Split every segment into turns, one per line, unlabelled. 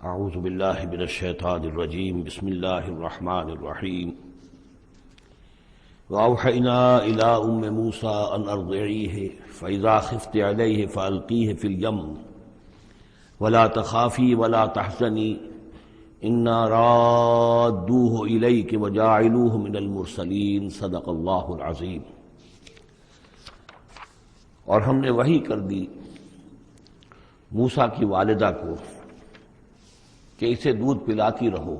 اعوذ باللہ من الشیطان الرجیم بسم اللہ الرحمن الرحیم وأوحينا إلى أم موسى أن أرضعيه فإذا خفت عليه فألقيه في اليم ولا تخافي ولا تحزني إنا رادوه إليك وجاعلوه من المرسلين صدق اللہ العظیم۔ اور ہم نے وحی کر دی موسیٰ کی والدہ کو کہ اسے دودھ پلاتی رہو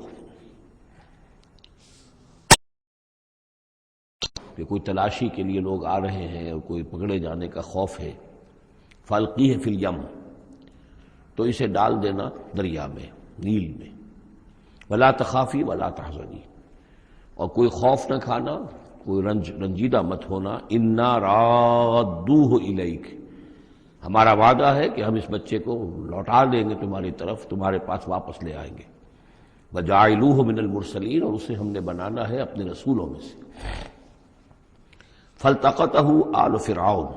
کہ کوئی تلاشی کے لیے لوگ آ رہے ہیں اور کوئی پکڑے جانے کا خوف ہے۔ فَأَلْقِيهِ فِي الْيَمِّ، تو اسے ڈال دینا دریا میں، نیل میں۔ وَلَا تَخَافِي وَلَا تَحْزَنِي، اور کوئی خوف نہ کھانا، کوئی رنجیدہ مت ہونا۔ اِنَّا رَادُّوهُ إِلَيْكَ، ہمارا وعدہ ہے کہ ہم اس بچے کو لوٹا دیں گے تمہاری طرف، تمہارے پاس واپس لے آئیں گے۔ وَجَاعِلُوهُ مِنَ الْمُرْسَلِينَ، اور اسے ہم نے بنانا ہے اپنے رسولوں میں سے۔ فَالْتَقَطَهُ آلُ فِرْعَوْنَ،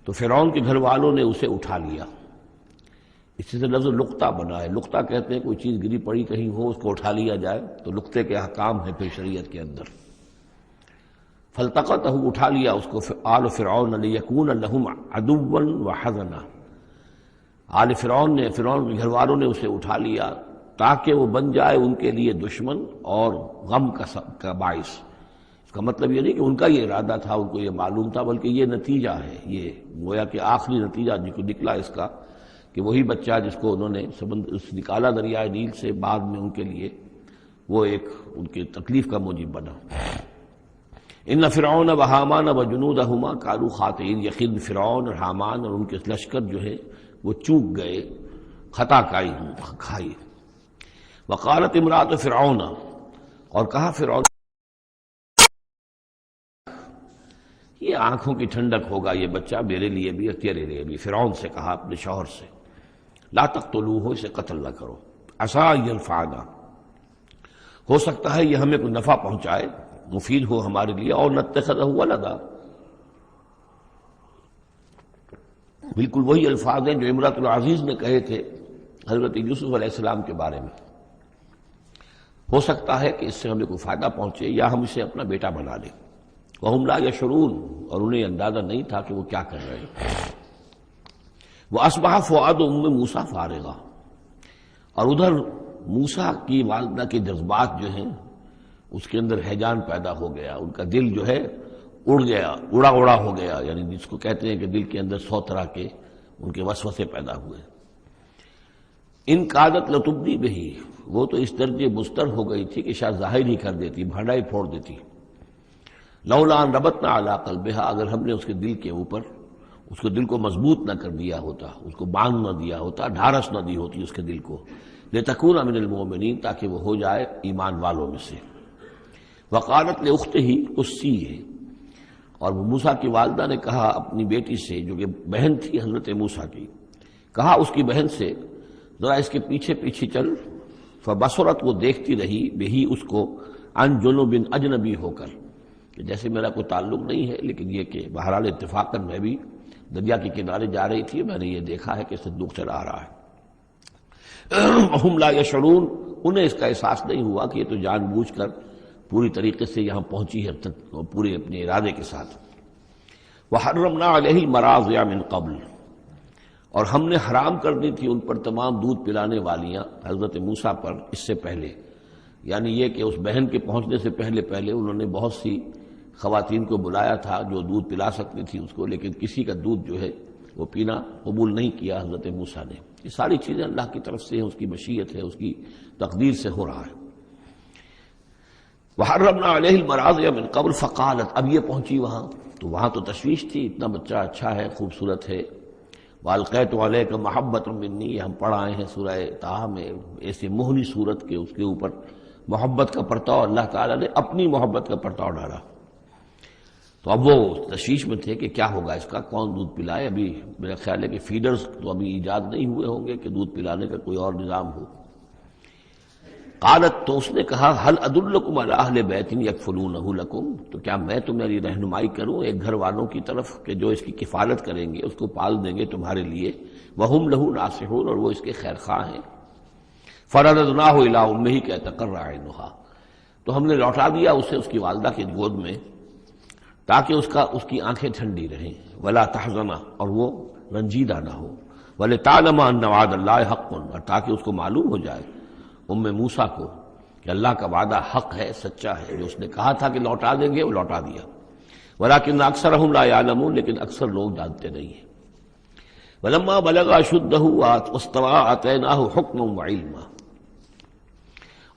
تو فرعون کے گھر والوں نے اسے اٹھا لیا۔ اس سے لفظ لقطہ بنا ہے۔ لقطہ کہتے ہیں کوئی چیز گری پڑی کہیں ہو، اس کو اٹھا لیا جائے، تو لقطے کے احکام ہیں پھر شریعت کے اندر۔ فَالْتَقَطَهُ، اٹھا لیا اس کو آلُ فِرْعَوْنَ لِيَكُونَ لَهُمْ عَدُوًّا وَحَزَنًا، آل فرعون نے، فرعون کے گھر والوں نے اسے اٹھا لیا تاکہ وہ بن جائے ان کے لیے دشمن اور غم کا باعث۔ اس کا مطلب یہ نہیں کہ ان کا یہ ارادہ تھا، ان کو یہ معلوم تھا، بلکہ یہ نتیجہ ہے، یہ گویا کہ آخری نتیجہ جو نکلا اس کا کہ وہی بچہ جس کو انہوں نے نکالا دریائے نیل سے، بعد میں ان کے لیے وہ ایک ان کی تکلیف کا موجب بنا۔ ان فرعون و حامان و جنودہما کانوا خاطئین، یقین فرعون اور حامان اور ان کے لشکر جو ہے وہ چوک گئے، خطا کھائی۔ وقالت امرأۃ فرعون، اور کہا فرعون، یہ آنکھوں کی ٹھنڈک ہوگا یہ بچہ میرے لیے بھی اور تیرے لیے بھی۔ فرعون سے کہا اپنے شوہر سے، لا تقتلوہ، اسے قتل نہ کرو، عسیٰ ان ینفعنا، ہو سکتا ہے یہ ہمیں کوئی نفع پہنچائے، مفید ہو ہمارے لیے، اور نتخذہ ولدا، بالکل وہی الفاظ ہیں جو امرأۃ العزیز نے کہے تھے حضرت یوسف علیہ السلام کے بارے میں۔ ہو سکتا ہے کہ اس سے ہمیں کوئی فائدہ پہنچے یا ہم اسے اپنا بیٹا بنا لیں۔ وَهُمْ لَا يَشْعُرُونَ، اور انہیں اندازہ نہیں تھا کہ وہ کیا کر رہے ہیں۔ وَأَصْبَحَ فُؤَادُ أُمِّ مُوسَىٰ فَارِغًا، اور ادھر موسیٰ کی والدہ کے جذبات جو ہیں اس کے اندر ہیجان پیدا ہو گیا، ان کا دل جو ہے اڑ گیا، اڑا ہو گیا، یعنی جس کو کہتے ہیں کہ دل کے اندر 100 طرح کے ان کے وسوسے پیدا ہوئے۔ ان کادت لتبدی بہ، وہ تو اس درجے مضطر ہو گئی تھی کہ شاید ظاہر ہی کر دیتی، بھانڈا ہی پھوڑ دیتی۔ لولا ان ربطنا علی قلبہا، اگر ہم نے اس کے دل کے اوپر اس کو دل کو مضبوط نہ کر دیا ہوتا، اس کو باندھ نہ دیا ہوتا، ڈھارس نہ دی ہوتی اس کے دل کو، لتکون من المؤمنین، تاکہ وہ ہو جائے ایمان والوں میں سے۔ وقالت لاختہ قصیہ، اور موسیٰ کی والدہ نے کہا اپنی بیٹی سے جو کہ بہن تھی حضرت موسیٰ کی، کہا اس کی بہن سے ذرا اس کے پیچھے پیچھے چل۔ فبصرت، وہ دیکھتی رہی، بہی اس کو، عن جنب، اجنبی ہو کر، کہ جیسے میرا کوئی تعلق نہیں ہے، لیکن یہ کہ بہرحال اتفاقاً میں بھی دریا کے کنارے جا رہی تھی، میں نے یہ دیکھا ہے کہ صندوق چلا آ رہا ہے۔ وَهُمْ لَا يَشْعُرُونَ، انہیں اس کا احساس نہیں ہوا کہ یہ تو جان بوجھ کر پوری طریقے سے یہاں پہنچی ہے، پورے اپنے ارادے کے ساتھ۔ وَحَرَّمْنَا عَلَيْهِ الْمَرَاضِعَ مِنْ قَبْلُ، اور ہم نے حرام کر دی تھی ان پر تمام دودھ پلانے والیاں حضرت موسیٰ پر اس سے پہلے، یعنی یہ کہ اس بہن کے پہنچنے سے پہلے انہوں نے بہت سی خواتین کو بلایا تھا جو دودھ پلا سکتی تھی اس کو، لیکن کسی کا دودھ جو ہے وہ پینا قبول نہیں کیا حضرت موسیٰ نے۔ یہ ساری چیزیں اللہ کی طرف سے ہیں، اس کی مشیت ہے، اس کی تقدیر سے ہو رہا ہے۔ وَحَرَّمْنَا عَلَيْهِ الْمَرَاضِعَ مِنْ قَبْلُ، فَقَالَتْ، اب یہ پہنچی وہاں تو وہاں تو تشویش تھی، اتنا بچہ اچھا ہے، خوبصورت ہے۔ وَأَلْقَيْتُ عَلَيْكَ مَحَبَّةً مِّنِّي، یہ ہم پڑھ آئے ہیں سورہ طٰہٰ میں، ایسی موہنی صورت کے اس کے اوپر محبت کا پرتاؤ، اللہ تعالیٰ نے اپنی محبت کا پرتاؤ ڈالا۔ تو اب وہ تشویش میں تھے کہ کیا ہوگا اس کا، کون دودھ پلائے۔ ابھی میرا خیال ہے کہ فیڈرز تو ابھی ایجاد نہیں ہوئے ہوں گے کہ دودھ پلانے کا کوئی اور نظام ہو۔ قالت، تو اس نے کہا، هل ادلکم علی اہل بیت یکفلونہ لکم، تو کیا میں تمہاری رہنمائی کروں ایک گھر والوں کی طرف کہ جو اس کی کفالت کریں گے، اس کو پال دیں گے تمہارے لیے، وہم لہ ناصحون، اور وہ اس کے خیر خواہ ہیں۔ فرددناہ الی امہ کی تقر عینہا، تو ہم نے لوٹا دیا اسے اس کی والدہ کی گود میں تاکہ اس کی آنکھیں ٹھنڈی رہیں، ولا تحزن، اور وہ رنجیدہ نہ ہو، ولتعلم ان وعد اللہ حق، اور تاکہ اس کو معلوم ہو جائے موسیٰ کو کہ اللہ کا وعدہ حق ہے، سچا ہے، جو اس نے کہا تھا کہ لوٹا دیں گے وہ لوٹا دیا، ولکن اکثرهم لا یعلمون، لیکن اکثر لوگ جانتے نہیں ہیں۔ ولما بلغ اشدہ واستوى آتیناہ حکما وعلما،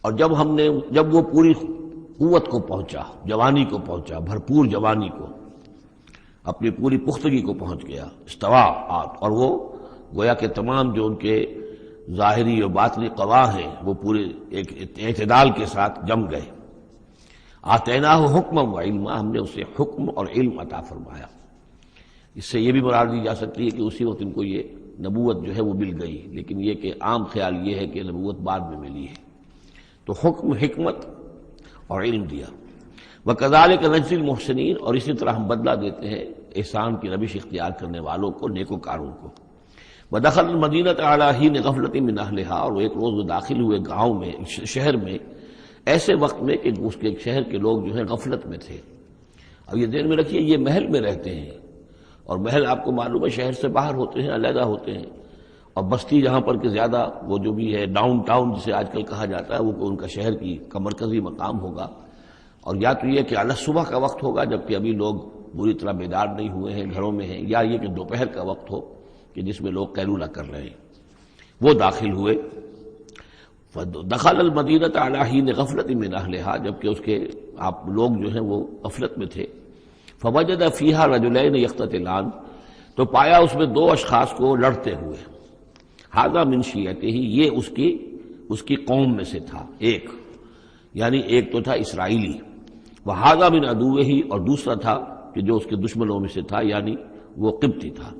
اور جب وہ پوری قوت کو پہنچا، جوانی کو پہنچا، بھرپور جوانی کو، اپنی پوری پختگی کو پہنچ گیا، استوا، اور وہ گویا کہ تمام جو ان کے ظاہری اور باطنی قوا ہیں وہ پورے ایک اعتدال کے ساتھ جم گئے۔ آتیناہ حکما وعلما، ہم نے اسے حکم اور علم عطا فرمایا۔ اس سے یہ بھی مراد دی جا سکتی ہے کہ اسی وقت ان کو یہ نبوت جو ہے وہ مل گئی، لیکن یہ کہ عام خیال یہ ہے کہ نبوت بعد میں ملی ہے، تو حکم، حکمت اور علم دیا۔ وَكَذَلِكَ نَجْزِي الْمُحْسِنِينَ، اور اسی طرح ہم بدلہ دیتے ہیں احسان کی روش اختیار کرنے والوں کو، نیکوکاروں کو۔ وَدَخَلَ الْمَدِينَةَ عَلَىٰ حِينِ غَفْلَةٍ مِّنْ أَهْلِهَا، اور ایک روز وہ داخل ہوئے گاؤں میں، شہر میں، ایسے وقت میں کہ اس کے شہر کے لوگ جو ہیں غفلت میں تھے۔ اب یہ ذہن میں رکھیے یہ محل میں رہتے ہیں، اور محل آپ کو معلوم ہے شہر سے باہر ہوتے ہیں، علیحدہ ہوتے ہیں، اور بستی جہاں پر کہ زیادہ وہ جو بھی ہے ڈاؤن ٹاؤن جسے آج کل کہا جاتا ہے، وہ ان کا شہر کا مرکزی مقام ہوگا، اور یا تو یہ کہ اعلی صبح کا وقت ہوگا جبکہ ابھی لوگ بری طرح بیدار نہیں ہوئے ہیں، گھروں میں ہیں، یا یہ کہ دوپہر کا وقت ہو کہ جس میں لوگ قیلولہ کر رہے ہیں۔ وہ داخل ہوئے، دخل المدینۃ علی حین غفلۃ من اہلہا، جبکہ اس کے آپ لوگ جو ہیں وہ غفلت میں تھے۔ فوجد فیہا رجلین یقتتلان، تو پایا اس میں دو اشخاص کو لڑتے ہوئے۔ ھذا من شیعتہ، یہ اس کی قوم میں سے تھا، ایک یعنی ایک تو تھا اسرائیلی، وھذا من عدوہ، اور دوسرا تھا کہ جو اس کے دشمنوں میں سے تھا یعنی وہ قبطی تھا۔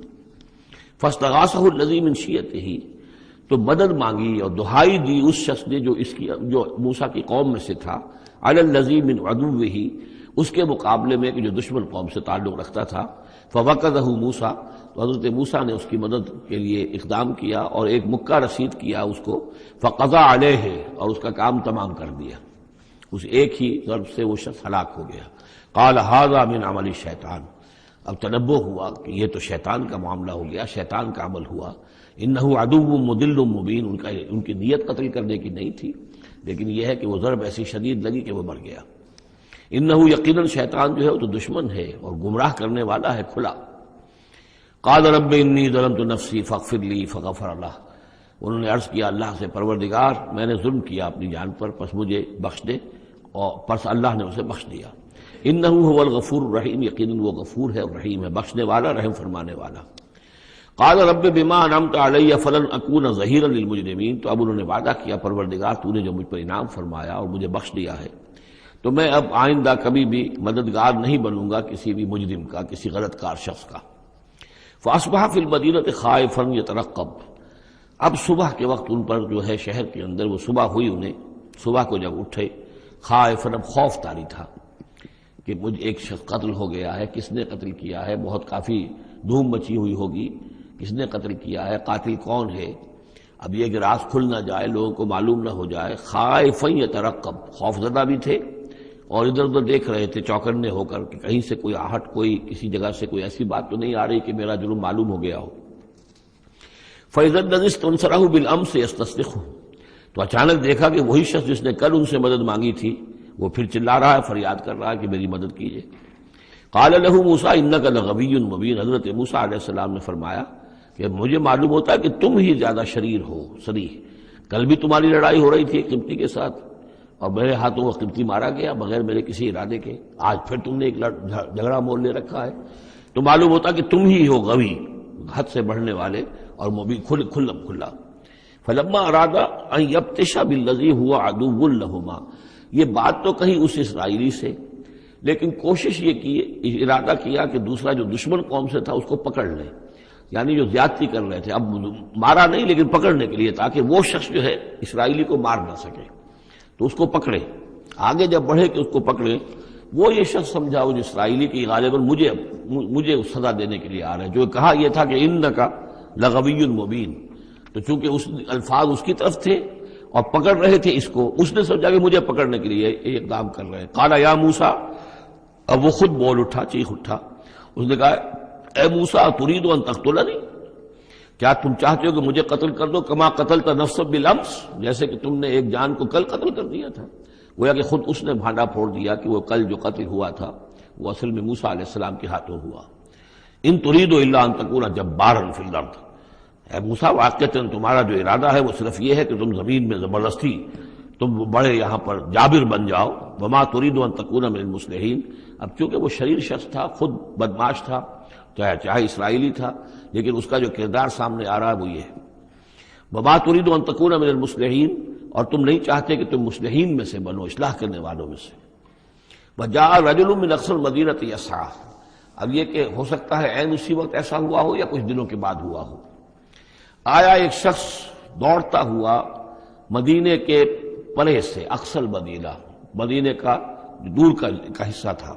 فاستغاثہ الذی من شیعتہ، تو مدد مانگی اور دہائی دی اس شخص نے جو موسیٰ کی قوم میں سے تھا، علی الذی من عدوہ، اس کے مقابلے میں کہ جو دشمن قوم سے تعلق رکھتا تھا۔ فوقظہ موسیٰ، تو حضرت موسیٰ نے اس کی مدد کے لیے اقدام کیا اور ایک مکہ رسید کیا اس کو، فقضى علیہ، اور اس کا کام تمام کر دیا، اس ایک ہی ضرب سے وہ شخص ہلاک ہو گیا۔ قال ھذا من عمل الشیطان، اب تنبہ ہوا کہ یہ تو شیطان کا معاملہ ہو گیا، شیطان کا عمل ہوا۔ انہ عدو مضل مبین، ان کی نیت قتل کرنے کی نہیں تھی، لیکن یہ ہے کہ وہ ضرب ایسی شدید لگی کہ وہ مر گیا۔ انہ یقیناً شیطان جو ہے وہ تو دشمن ہے اور گمراہ کرنے والا ہے کھلا۔ قال رب انی ظلمت نفسی فاغفر لی، فغفر لہ، انہوں نے عرض کیا اللہ سے، پروردگار میں نے ظلم کیا اپنی جان پر، پس مجھے بخش دے، اور پس اللہ نے اسے بخش دیا۔ انہ هو الغفور الرحیم، یقیناً وہ غفور ہے اور رحیم ہے، بخشنے والا، رحم فرمانے والا۔ قال رب بما انعمت علی فلن اکون ظہیرا للمجرمین، تو اب انہوں نے وعدہ کیا پروردگار تو نے جو مجھ پر انعام فرمایا اور مجھے بخش دیا ہے تو میں اب آئندہ کبھی بھی مددگار نہیں بنوں گا کسی بھی مجرم کا، کسی غلط کار شخص کا۔ فاصبح فی المدینۃ خائفا یترقب، اب صبح کے وقت ان پر جو ہے شہر کے اندر، وہ صبح ہوئی انہیں، صبح کو جب اٹھے، خائفا، اب خوف طاری تھا کہ مجھ ایک شخص قتل ہو گیا ہے، کس نے قتل کیا ہے، بہت کافی دھوم مچی ہوئی ہوگی، کس نے قتل کیا ہے، قاتل کون ہے، اب یہ کہ راز کھل نہ جائے، لوگوں کو معلوم نہ ہو جائے۔ خائفا یترقب، خوف زدہ بھی تھے اور ادھر ادھر دیکھ رہے تھے چوکنے ہو کر کہ کہیں سے کوئی آہٹ، کوئی کسی جگہ سے کوئی ایسی بات تو نہیں آ رہی کہ میرا جرم معلوم ہو گیا ہو۔ فَإِذَا الَّذِي اسْتَنصَرَهُ بِالْأَمْسِ يَسْتَصْرِخُهُ، تو اچانک دیکھا کہ وہی شخص جس نے کل ان سے مدد مانگی تھی وہ پھر چلا رہا ہے، فریاد کر رہا ہے کہ میری مدد کیجیے۔ قال له موسیٰ انک لغوی مبین، حضرت موسیٰ علیہ السلام نے فرمایا کہ مجھے معلوم ہوتا ہے کہ تم ہی زیادہ شریر ہو، صریح، کل بھی تمہاری لڑائی ہو رہی تھی قبطی کے ساتھ اور میرے ہاتھوں وہ قبطی مارا گیا بغیر میرے کسی ارادے کے، آج پھر تم نے ایک جھگڑا مول لے رکھا ہے، تو معلوم ہوتا کہ تم ہی ہو غوی، حد سے بڑھنے والے، اور مبین، کھلا۔ فلما اراد ان یبطش بالذی هو عدو لہما، یہ بات تو کہی اس اسرائیلی سے، لیکن کوشش یہ کی، ارادہ کیا کہ دوسرا جو دشمن قوم سے تھا اس کو پکڑ لے، یعنی جو زیادتی کر رہے تھے، اب مارا نہیں لیکن پکڑنے کے لیے، تاکہ وہ شخص جو ہے اسرائیلی کو مار نہ سکے، تو اس کو پکڑے، آگے جب بڑھے کہ اس کو پکڑے، وہ یہ شخص سمجھا وہ جو اسرائیلی کی غالباً مجھے سزا دینے کے لیے آ رہا ہے، جو کہا یہ تھا کہ انک لغوی مبین، تو چونکہ اس الفاظ اس کی طرف تھے اور پکڑ رہے تھے اس کو، اس نے سمجھا کہ مجھے پکڑنے کے لیے یہ اقدام کر رہے ہیں۔ قال یا موسیٰ، اب وہ خود بول اٹھا، چیخ اٹھا، اس نے کہا اے موسیٰ ترید ان تقتلنی، کیا تم چاہتے ہو کہ مجھے قتل کر دو؟ کما قتلت نفسا بالامس، جیسے کہ تم نے ایک جان کو کل قتل کر دیا تھا۔ گویا کہ خود اس نے بھانڈا پھوڑ دیا کہ وہ کل جو قتل ہوا تھا وہ اصل میں موسیٰ علیہ السلام کے ہاتھوں ہوا۔ ان ترید الا ان تکون جبارا فی الارض، اے موسیٰ واقعتاً تمہارا جو ارادہ ہے وہ صرف یہ ہے کہ تم زمین میں زبردستی تم بڑے یہاں پر جابر بن جاؤ۔ وما ترید ان تکون من المصلحین، اب چونکہ وہ شریر شخص تھا، خود بدمعاش تھا، چاہے اسرائیلی تھا، لیکن اس کا جو کردار سامنے آ رہا ہے وہ یہ ہے۔ وما ترید ان تکون من المصلحین، اور تم نہیں چاہتے کہ تم مصلحین میں سے بنو، اصلاح کرنے والوں میں سے۔ وجاء رجل من اقصى المدینة یسعی، اب یہ کہ ہو سکتا ہے عین اسی وقت ایسا ہوا ہو یا کچھ دنوں کے بعد ہوا ہو، آیا ایک شخص دوڑتا ہوا مدینے کے پرے سے، اقصى المدینہ، مدینے کا دور کا حصہ تھا،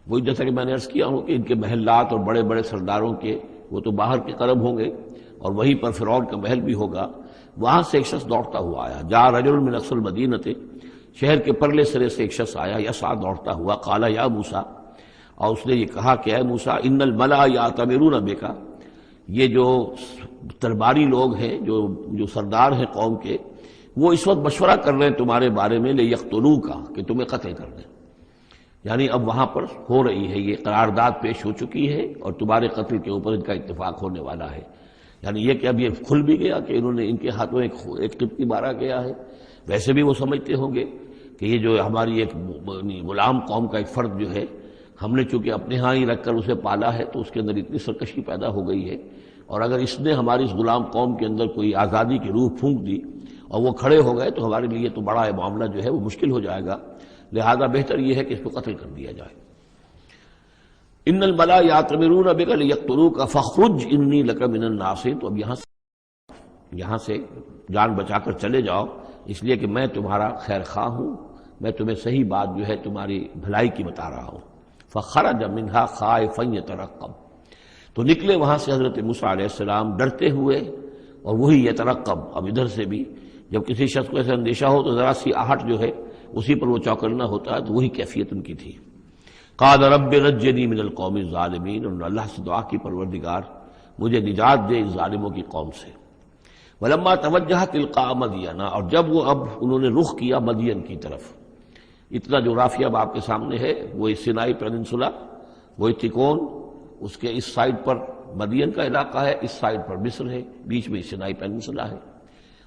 وہی جیسا کہ میں نے عرض کیا ہوں کہ ان کے محلات اور بڑے بڑے سرداروں کے وہ تو باہر کے قرب ہوں گے، اور وہیں پر فرعون کا محل بھی ہوگا، وہاں سے ایک شخص دوڑتا ہوا آیا۔ جاء رجل من اقصى المدینة، شہر کے پرلے سرے سے ایک شخص آیا، یسعی دوڑتا ہوا، قال یا موسیٰ، اور اس نے یہ کہا کہ اے موسیٰ ان الملأ یأتمرون بک، یہ جو درباری لوگ ہیں، جو سردار ہیں قوم کے، وہ اس وقت مشورہ کر رہے ہیں تمہارے بارے میں لیقتلوک، کہ تمہیں قتل کر دیں، یعنی اب وہاں پر ہو رہی ہے، یہ قرارداد پیش ہو چکی ہے اور تمہارے قتل کے اوپر ان کا اتفاق ہونے والا ہے۔ یعنی یہ کہ اب یہ کھل بھی گیا کہ انہوں نے ان کے ہاتھوں ایک قبطی مارا گیا ہے۔ ویسے بھی وہ سمجھتے ہوں گے کہ یہ جو ہماری ایک غلام قوم کا ایک فرد جو ہے، ہم نے چونکہ اپنے ہاں ہی رکھ کر اسے پالا ہے تو اس کے اندر اتنی سرکشی پیدا ہو گئی ہے، اور اگر اس نے ہماری اس غلام قوم کے اندر کوئی آزادی کی روح پھونک دی اور وہ کھڑے ہو گئے تو ہمارے لیے تو بڑا معاملہ جو ہے وہ مشکل ہو جائے گا، لہذا بہتر یہ ہے کہ اس کو قتل کر دیا جائے۔ ان الملأ یأتمرون بک لیقتلوک فاخرج انی لک من الناصرین، تو اب یہاں سے جان بچا کر چلے جاؤ، اس لیے کہ میں تمہارا خیر خواہ ہوں، میں تمہیں صحیح بات جو ہے تمہاری بھلائی کی بتا رہا ہوں۔ فخرج منها خائفا یترقب، تو نکلے وہاں سے حضرت موسیٰ علیہ السلام ڈرتے ہوئے، اور وہی یترقب، اب ادھر سے بھی جب کسی شخص کو ایسا اندیشہ ہو تو ذرا سی آہٹ جو ہے اسی پر وہ چوکنا ہوتا ہے، تو وہی کیفیت ان کی تھی۔ قال رب نجنی من القوم الظالمین، انہوں نے اللہ سے دعا کی پروردگار مجھے نجات دے اس ظالموں کی قوم سے۔ ولما توجہ تلقاء مدین، اور جب وہ اب انہوں نے رخ کیا مدین کی طرف، اتنا جغرافیہ اب آپ کے سامنے ہے، وہ سینائی پیننسولا، وہ تکون، اس کے اس سائڈ پر مدین کا علاقہ ہے، اس سائڈ پر مصر ہے، بیچ میں سینائی پیننسولا ہے۔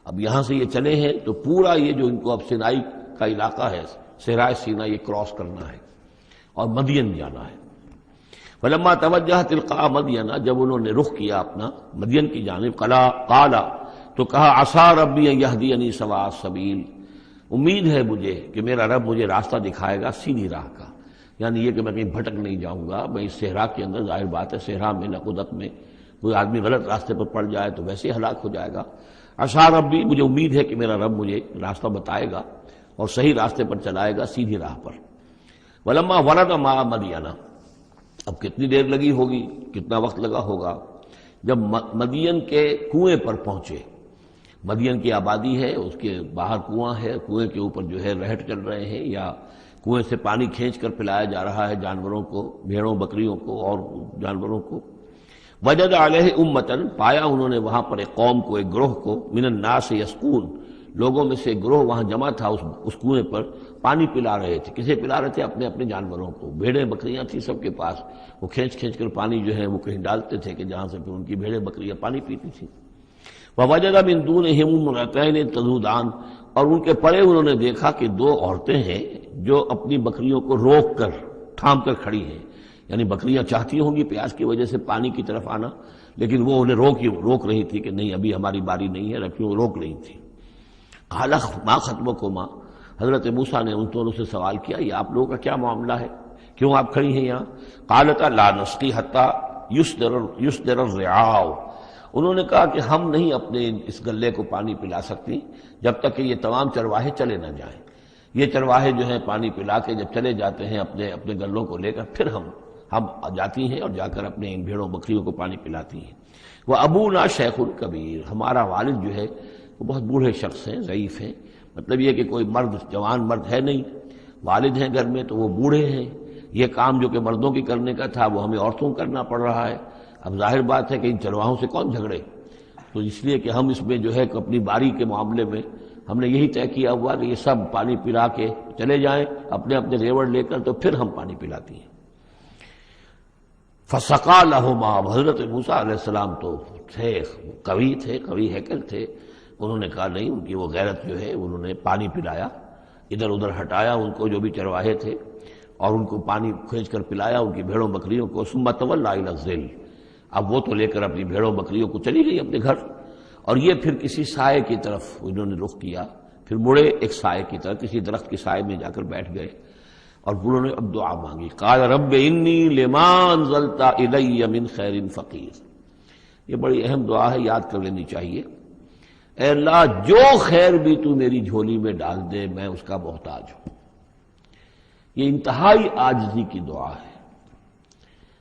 اب یہاں سے یہ چلے ہیں تو پورا یہ جو ان کو اب سینائی کا علاقہ ہے، صحرائے سینا، یہ کراس کرنا ہے اور مدین جانا ہے۔ فلما توجہ تلقاء مدین، جب انہوں نے رخ کیا اپنا مدین کی جانب، قال، تو کہا عسیٰ ربی ان یہدینی سواء السبیل، امید ہے مجھے کہ میرا رب مجھے راستہ دکھائے گا سیدھی راہ کا، یعنی یہ کہ میں کہیں بھٹک نہیں جاؤں گا۔ میں اس صحرا کے اندر، ظاہر بات ہے صحرا میں نقودت میں کوئی آدمی غلط راستے پر پڑ جائے تو ویسے ہلاک ہو جائے گا۔ عسیٰ ربی، مجھے امید ہے کہ میرا رب مجھے راستہ بتائے گا اور صحیح راستے پر چلائے گا، سیدھی راہ پر۔ ولما ورد ماء مدین، اب کتنی دیر لگی ہوگی، کتنا وقت لگا ہوگا، جب مدین کے کنویں پر پہنچے۔ مدین کی آبادی ہے، اس کے باہر کنواں ہے، کنویں کے اوپر جو ہے رہٹ چل رہے ہیں، یا کنویں سے پانی کھینچ کر پلایا جا رہا ہے جانوروں کو، بھیڑوں بکریوں کو اور جانوروں کو۔ وجد علیہ امتن، پایا انہوں نے وہاں پر ایک قوم کو، ایک گروہ کو، من الناس یسقون، لوگوں میں سے ایک گروہ وہاں جمع تھا، اس کنویں پر پانی پلا رہے تھے۔ کسے پلا رہے تھے؟ اپنے اپنے جانوروں کو، بھیڑیں بکریاں تھیں سب کے پاس، وہ کھینچ کھینچ کر پانی جو ہے وہ کہیں ڈالتے تھے کہ جہاں سے پھر ان کی بھیڑیں بکریاں پانی پیتی تھیں۔ ووجد من دونہم امرأتین تذودان، اور ان کے پرے انہوں نے دیکھا کہ دو عورتیں ہیں جو اپنی بکریوں کو روک کر، تھام کر کھڑی ہیں، یعنی بکریاں چاہتی ہوں گی پیاس کی وجہ سے پانی کی طرف آنا، لیکن وہ انہیں روک رہی تھی کہ نہیں ابھی ہماری باری نہیں ہے، رکھیوں روک رہی تھی۔ قال ما خطبکما، حضرت موسیٰ نے ان دونوں سے سوال کیا یہ آپ لوگوں کا کیا معاملہ ہے، کیوں آپ کھڑی ہیں یہاں؟ قالتا لا نسقی حتی یصدر الرعاء، انہوں نے کہا کہ ہم نہیں اپنے اس گلے کو پانی پلا سکتی جب تک کہ یہ تمام چرواہے چلے نہ جائیں۔ یہ چرواہے جو ہیں پانی پلا کے جب چلے جاتے ہیں اپنے گلوں کو لے کر، پھر ہم جاتی ہیں اور جا کر اپنے ان بھیڑوں بکریوں کو پانی پلاتی ہیں۔ وہ ابونا شیخ کبیر، ہمارا والد جو ہے وہ بہت بوڑھے شخص ہیں، ضعیف ہیں، مطلب یہ کہ کوئی مرد، جوان مرد ہے نہیں، والد ہیں گھر میں تو وہ بوڑھے ہیں، یہ کام جو کہ مردوں کی کرنے کا تھا وہ ہمیں عورتوں کو کرنا پڑ رہا ہے۔ اب ظاہر بات ہے کہ ان چرواہوں سے کون جھگڑے، تو اس لیے کہ ہم اس میں جو ہے کہ اپنی باری کے معاملے میں ہم نے یہی طے کیا ہوا کہ یہ سب پانی پلا کے چلے جائیں اپنے اپنے ریوڑ لے کر، تو پھر ہم پانی پلاتی ہیں۔ فسقا لہما، حضرت موسیٰ علیہ السلام تو تھے، قوی ہیکل تھے، انہوں نے کہا نہیں، ان کی وہ غیرت جو ہے، انہوں نے پانی پلایا، ادھر ادھر ہٹایا ان کو جو بھی چرواہے تھے، اور ان کو پانی کھینچ کر پلایا ان کی بھیڑوں بکریوں کو۔ ثم تولی الی الظل، اب وہ تو لے کر اپنی بھیڑوں بکریوں کو چلی گئی اپنے گھر، اور یہ پھر کسی سائے کی طرف انہوں نے رخ کیا، پھر مڑے ایک سائے کی طرف، کسی درخت کے سائے میں جا کر بیٹھ گئے، اور انہوں نے اب دعا مانگی، قال رب انی لما انزلت الی من خیر فقیر۔ یہ بڑی اہم دعا ہے، یاد کر لینی چاہیے۔ اے اللہ، جو خیر بھی تو میری جھولی میں ڈال دے میں اس کا محتاج ہوں۔ یہ انتہائی عاجزی کی دعا ہے۔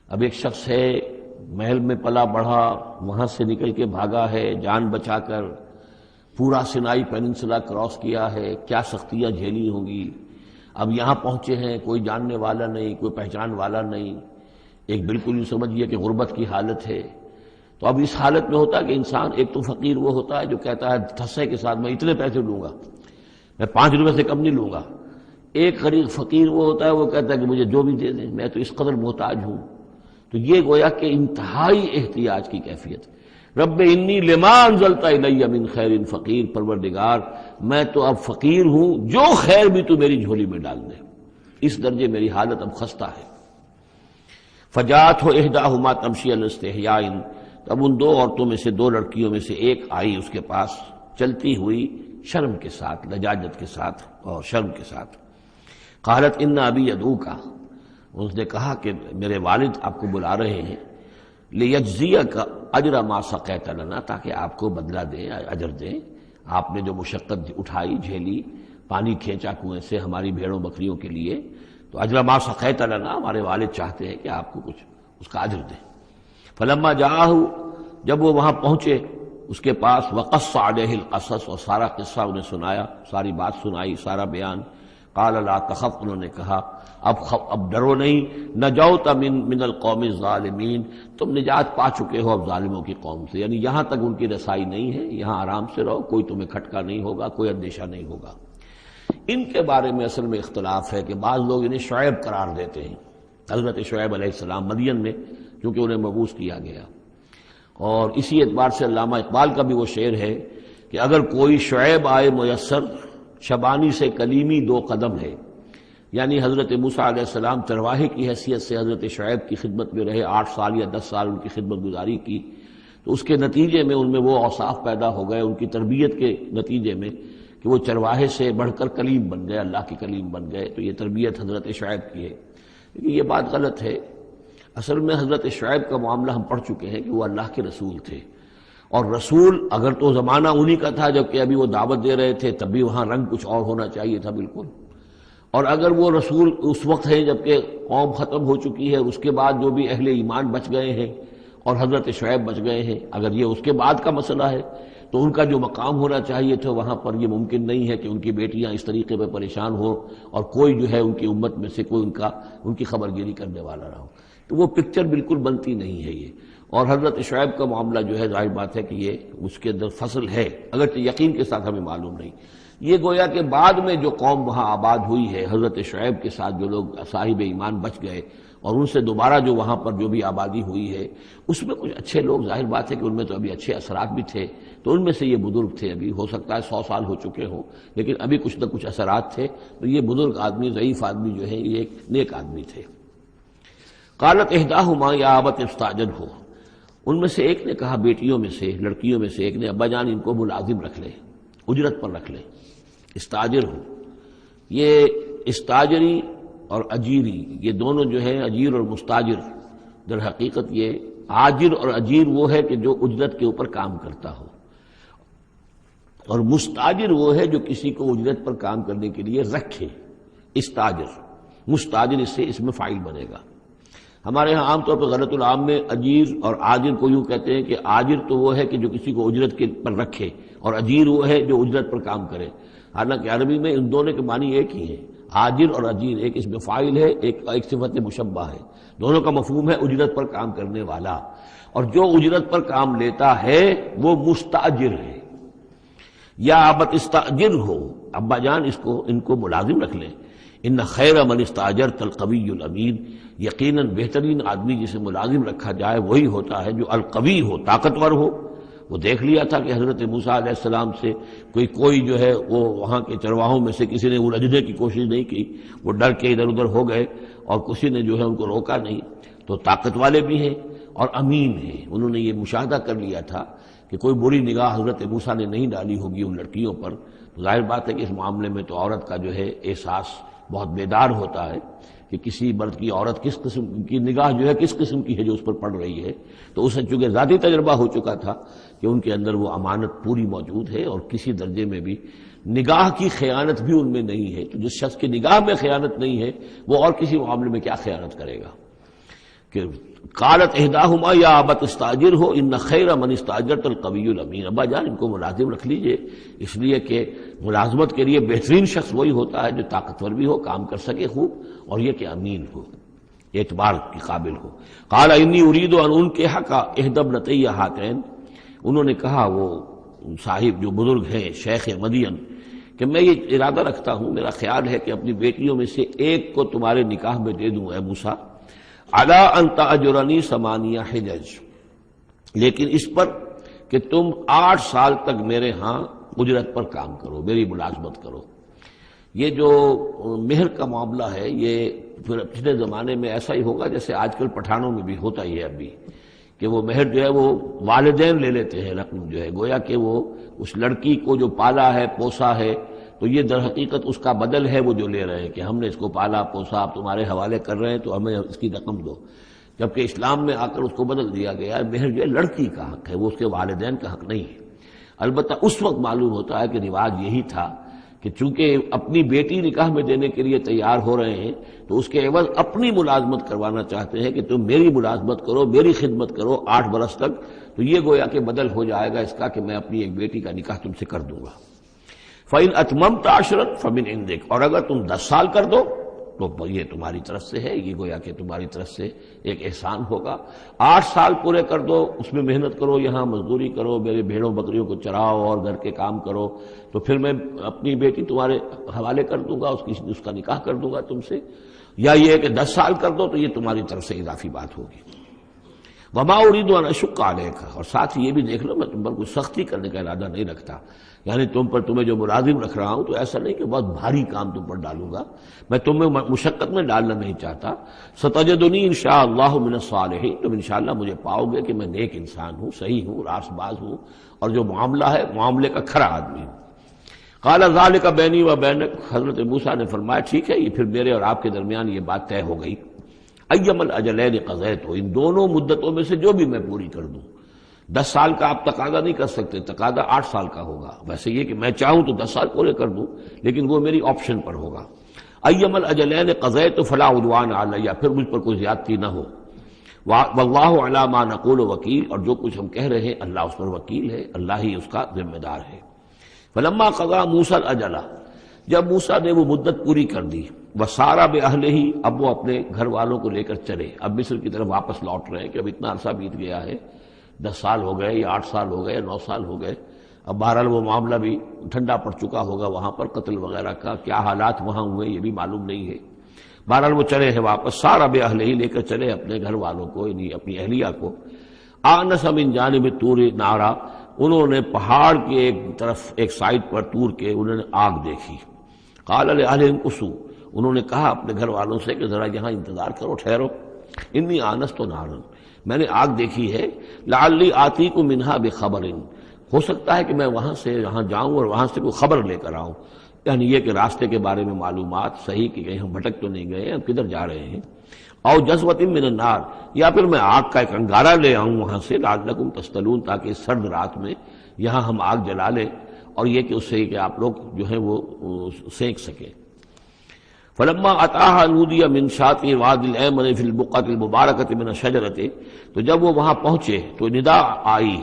اب ایک شخص ہے، محل میں پلا بڑھا، وہاں سے نکل کے بھاگا ہے جان بچا کر، پورا سینائی پیننسلا کراس کیا ہے، کیا سختیاں جھیلی ہوں گی، اب یہاں پہنچے ہیں، کوئی جاننے والا نہیں، کوئی پہچان والا نہیں، ایک بالکل یوں سمجھیے کہ غربت کی حالت ہے۔ تو اب اس حالت میں ہوتا ہے کہ انسان، ایک تو فقیر وہ ہوتا ہے جو کہتا ہے ٹھسے کے ساتھ میں اتنے پیسے لوں گا، میں 5 روپے سے کم نہیں لوں گا۔ ایک غریب فقیر وہ ہوتا ہے، وہ کہتا ہے کہ مجھے جو بھی دے دیں، میں تو اس قدر محتاج ہوں۔ تو یہ گویا کہ انتہائی احتیاج کی کیفیت۔ رب انی لما انزلت الی من خیر فقیر، پروردگار میں تو اب فقیر ہوں، جو خیر بھی تو میری جھولی میں ڈال دے، اس درجے میری حالت اب خستہ ہے۔ فجاءتہ احداہما تمشی علی استحیاء، اب ان 2 عورتوں میں سے، 2 لڑکیوں میں سے ایک آئی اس کے پاس چلتی ہوئی شرم کے ساتھ، لجاجت کے ساتھ اور شرم کے ساتھ۔ قالت ان ابی یدعوک، اس نے کہا کہ میرے والد آپ کو بلا رہے ہیں، لیجزیک اجر ما سقیت لنا، تاکہ آپ کو بدلہ دیں، اجر دیں، آپ نے جو مشقت اٹھائی، جھیلی، پانی کھینچا کنویں سے ہماری بھیڑوں بکریوں کے لیے، تو اجر ما سقیت لنا، ہمارے والد چاہتے ہیں کہ آپ کو کچھ اس کا اجر دیں۔ فلما جاءہ، جب وہ وہاں پہنچے اس کے پاس، وقص علیہ القصص، اور سارا قصہ انہیں سنایا، ساری بات سنائی، سارا بیان۔ قال لا تخف، انہوں نے کہا اب ڈرو نہیں، نجوت من القوم الظالمین، تم نجات پا چکے ہو اب ظالموں کی قوم سے، یعنی یہاں تک ان کی رسائی نہیں ہے، یہاں آرام سے رہو، کوئی تمہیں کھٹکا نہیں ہوگا، کوئی اندیشہ نہیں ہوگا۔ ان کے بارے میں اصل میں اختلاف ہے کہ بعض لوگ انہیں شعیب قرار دیتے ہیں، حضرت شعیب علیہ السلام مدین میں کیونکہ انہیں مبعوث کیا گیا، اور اسی اعتبار سے علامہ اقبال کا بھی وہ شعر ہے کہ اگر کوئی شعیب آئے میسر، شبانی سے کلیمی 2 قدم ہے، یعنی حضرت موسیٰ علیہ السلام چرواہے کی حیثیت سے حضرت شعیب کی خدمت میں رہے، 8 سال یا 10 سال ان کی خدمت گزاری کی، تو اس کے نتیجے میں ان میں وہ اوصاف پیدا ہو گئے، ان کی تربیت کے نتیجے میں، کہ وہ چرواہے سے بڑھ کر کلیم بن گئے، اللہ کے کلیم بن گئے۔ تو یہ تربیت حضرت شعیب کی ہے، لیکن یہ بات غلط ہے۔ اصل میں حضرت شعیب کا معاملہ ہم پڑھ چکے ہیں کہ وہ اللہ کے رسول تھے، اور رسول اگر تو زمانہ انہی کا تھا جبکہ ابھی وہ دعوت دے رہے تھے، تب بھی وہاں رنگ کچھ اور ہونا چاہیے تھا بالکل، اور اگر وہ رسول اس وقت ہیں جبکہ قوم ختم ہو چکی ہے، اس کے بعد جو بھی اہل ایمان بچ گئے ہیں اور حضرت شعیب بچ گئے ہیں، اگر یہ اس کے بعد کا مسئلہ ہے تو ان کا جو مقام ہونا چاہیے تھا وہاں پر یہ ممکن نہیں ہے کہ ان کی بیٹیاں اس طریقے پہ پریشان ہوں اور کوئی جو ہے ان کی امت میں سے کوئی ان کی خبر گیری کرنے والا نہ ہو، تو وہ پکچر بالکل بنتی نہیں ہے یہ۔ اور حضرت شعیب کا معاملہ جو ہے ظاہر بات ہے کہ یہ اس کے اندر فصل ہے، اگرچہ یقین کے ساتھ ہمیں معلوم نہیں۔ یہ گویا کہ بعد میں جو قوم وہاں آباد ہوئی ہے حضرت شعیب کے ساتھ، جو لوگ صاحب ایمان بچ گئے اور ان سے دوبارہ جو وہاں پر جو بھی آبادی ہوئی ہے، اس میں کچھ اچھے لوگ، ظاہر بات ہے کہ ان میں تو ابھی اچھے اثرات بھی تھے، تو ان میں سے یہ بزرگ تھے، ابھی ہو سکتا ہے 100 سال ہو چکے ہوں لیکن ابھی کچھ نہ کچھ اثرات تھے، تو یہ بزرگ آدمی، ضعیف آدمی جو ہے یہ ایک نیک آدمی تھے۔ قالت احداہما یا ابت استاجرہ، ان میں سے ایک نے کہا، بیٹیوں میں سے، لڑکیوں میں سے ایک نے، ابا جان ان کو ملازم رکھ لیں، اجرت پر رکھ لیں، استاجر ہو۔ یہ استاجری اور اجیری، یہ دونوں جو ہیں اجیر اور مستاجر، در حقیقت یہ آجر اور اجیر وہ ہے کہ جو اجرت کے اوپر کام کرتا ہو، اور مستاجر وہ ہے جو کسی کو اجرت پر کام کرنے کے لیے رکھے، استاجر، مستاجر اس سے اس میں فاعل بنے گا۔ ہمارے یہاں عام طور پر غلط العام میں اجیر اور آجر کو یوں کہتے ہیں کہ آجر تو وہ ہے کہ جو کسی کو اجرت کے پر رکھے، اور اجیر وہ ہے جو اجرت پر کام کرے، حالانکہ عربی میں ان دونوں کے معنی ایک ہی ہے۔ آجر اور اجیر ایک اس میں فاعل ہے، ایک صفت مشبہ ہے، دونوں کا مفہوم ہے اجرت پر کام کرنے والا، اور جو اجرت پر کام لیتا ہے وہ مستاجر ہے۔ یا ابت استاجر ہو، ابا جان ان کو ملازم رکھ لیں۔ ان خیر من استاجرت القوی الامین، یقیناً بہترین آدمی جسے ملازم رکھا جائے وہی ہوتا ہے جو القوی ہو، طاقتور ہو۔ وہ دیکھ لیا تھا کہ حضرت موسیٰ علیہ السلام سے کوئی جو ہے وہ وہاں کے چرواہوں میں سے کسی نے الجھنے کی کوشش نہیں کی، وہ ڈر کے ادھر ادھر ہو گئے اور کسی نے جو ہے ان کو روکا نہیں۔ تو طاقت والے بھی ہیں اور امین ہیں، انہوں نے یہ مشاہدہ کر لیا تھا کہ کوئی بری نگاہ حضرت موسیٰ نے نہیں ڈالی ہوگی ان لڑکیوں پر۔ تو ظاہر بات ہے کہ اس معاملے میں تو عورت کا جو ہے احساس بہت بیدار ہوتا ہے کہ کسی مرد کی عورت کس قسم کی نگاہ جو ہے کس قسم کی ہے جو اس پر پڑ رہی ہے۔ تو اسے چونکہ ذاتی تجربہ ہو چکا تھا کہ ان کے اندر وہ امانت پوری موجود ہے اور کسی درجے میں بھی نگاہ کی خیانت بھی ان میں نہیں ہے۔ تو جس شخص کی نگاہ میں خیانت نہیں ہے وہ اور کسی معاملے میں کیا خیانت کرے گا؟ کہ قالت احداہما یا ابت استاجر ہو ان خیر من استاجرت القوی الامین، ابا جان ان کو ملازم رکھ لیجئے، اس لیے کہ ملازمت کے لیے بہترین شخص وہی ہوتا ہے جو طاقتور بھی ہو، کام کر سکے خوب، اور یہ کہ امین ہو، اعتبار کے قابل ہو۔ قال انی ارید ان انکحک احدی ابنتی ہاتین، انہوں نے کہا وہ صاحب جو بزرگ ہیں شیخ مدین کہ میں یہ ارادہ رکھتا ہوں، میرا خیال ہے کہ اپنی بیٹیوں میں سے ایک کو تمہارے نکاح میں دے دوں اے موسیٰ، علی ان تأجرنی ثمانیہ حجج، لیکن اس پر کہ تم 8 سال تک میرے ہاں اجرت پر کام کرو، میری ملازمت کرو۔ یہ جو مہر کا معاملہ ہے یہ پھر پچھلے زمانے میں ایسا ہی ہوگا جیسے آج کل پٹھانوں میں بھی ہوتا ہی ہے ابھی، کہ وہ مہر جو ہے وہ والدین لے لیتے ہیں رقم جو ہے، گویا کہ وہ اس لڑکی کو جو پالا ہے پوسا ہے تو یہ در حقیقت اس کا بدل ہے وہ جو لے رہے ہیں کہ ہم نے اس کو پالا پوسا، آپ تمہارے حوالے کر رہے ہیں تو ہمیں اس کی رقم دو، جبکہ اسلام میں آ کر اس کو بدل دیا گیا ہے۔ مہر جو ہے لڑکی کا حق ہے، وہ اس کے والدین کا حق نہیں ہے۔ البتہ اس وقت معلوم ہوتا ہے کہ رواج یہی تھا کہ چونکہ اپنی بیٹی نکاح میں دینے کے لیے تیار ہو رہے ہیں تو اس کے عوض اپنی ملازمت کروانا چاہتے ہیں کہ تم میری ملازمت کرو، میری خدمت کرو 8 برس تک، تو یہ گویا کہ بدل ہو جائے گا اس کا کہ میں اپنی ایک بیٹی کا نکاح تم سے کر دوں گا۔ فَإِنْ أَتْمَمْتَ عَشْرًا فَمِنْ عِنْدِكَ، اور اگر تم 10 سال کر دو تو یہ تمہاری طرف سے ہے، یہ گویا کہ تمہاری طرف سے ایک احسان ہوگا۔ 8 سال پورے کر دو، اس میں محنت کرو، یہاں مزدوری کرو، میرے بھیڑوں بکریوں کو چراؤ اور گھر کے کام کرو، تو پھر میں اپنی بیٹی تمہارے حوالے کر دوں گا، اس کا نکاح کر دوں گا تم سے۔ یا یہ ہے کہ 10 سال کر دو تو یہ تمہاری طرف سے اضافی بات ہوگی۔ وما اريد ان اشق عليك، اور ساتھ یہ بھی دیکھ لو میں تم پر کوئی سختی کرنے کا ارادہ نہیں رکھتا، یعنی تمہیں جو ملازم رکھ رہا ہوں تو ایسا نہیں کہ بہت بھاری کام تم پر ڈالوں گا، میں تمہیں مشقت میں ڈالنا نہیں چاہتا۔ ستجدنی انشاءاللہ من الصالحین، تم انشاءاللہ مجھے پاؤ گے کہ میں نیک انسان ہوں، صحیح ہوں، راست باز ہوں، اور جو معاملہ ہے معاملے کا کھرا آدمی ہوں۔ قال ذلك بینی و بینک، حضرت موسیٰ نے فرمایا ٹھیک ہے، یہ پھر میرے اور آپ کے درمیان یہ بات طے ہو گئی۔ ایم الاجلین قضیت، ان دونوں مدتوں میں سے جو بھی میں پوری کر دوں۔ 10 سال کا آپ تقاضا نہیں کر سکتے، تقاضا 8 سال کا ہوگا، ویسے یہ کہ میں چاہوں تو 10 سال پورے کر دوں لیکن وہ میری آپشن پر ہوگا۔ ایم الاجلین قضیت فلا عدوان علی، پھر مجھ پر کوئی زیادتی نہ ہو۔ واللہ علی ما نقول وکیل، اور جو کچھ ہم کہہ رہے ہیں اللہ اس پر وکیل ہے، اللہ ہی اس کا ذمہ دار ہے۔ فلما قضى موسیٰ الاجل، جب موسیٰ نے وہ مدت پوری کر دی، وسارا بأہلہ، اب وہ اپنے گھر والوں کو لے کر چلے، اب مصر کی طرف واپس لوٹ رہے ہیں کہ اب اتنا عرصہ بیت گیا ہے، 10 سال ہو گئے یا 8 سال ہو گئے یا 9 سال ہو گئے، اب بہرحال وہ معاملہ بھی ٹھنڈا پڑ چکا ہوگا، وہاں پر قتل وغیرہ کا کیا حالات وہاں ہوئے یہ بھی معلوم نہیں ہے۔ بہرحال وہ چلے ہیں واپس، سارا بأہلہ لے کر چلے اپنے گھر والوں کو، یعنی اپنی اہلیہ کو۔ آنس من جانب طور نارا، انہوں نے پہاڑ کے ایک طرف ایک سائڈ پر طور کے انہوں نے آگ دیکھی۔ قال لأہلہم کثوا، انہوں نے کہا اپنے گھر والوں سے کہ ذرا یہاں انتظار کرو، ٹھہرو، انی آنست نارا، میں نے آگ دیکھی ہے، لعلی آتیکم منہا بخبر، ہو سکتا ہے کہ میں وہاں سے یہاں جاؤں اور وہاں سے کوئی خبر لے کر آؤں، یعنی یہ کہ راستے کے بارے میں معلومات، صحیح کہ کہیں ہم بھٹک تو نہیں گئے، ہم کدھر جا رہے ہیں۔ او جذوۃ من النار، یا پھر میں آگ کا ایک انگارہ لے آؤں وہاں سے، لعلکم تصطلون، تاکہ اس سرد رات میں یہاں ہم آگ جلا لیں، اور یہ کہ اس سے کہ آپ لوگ جو ہیں وہ سینک سکیں۔ فلما اتاها نودی من شاطئ الوادی الایمن فی البقعۃ المبارکۃ من الشجرۃ، تو جب وہ وہاں پہنچے تو ندا آئی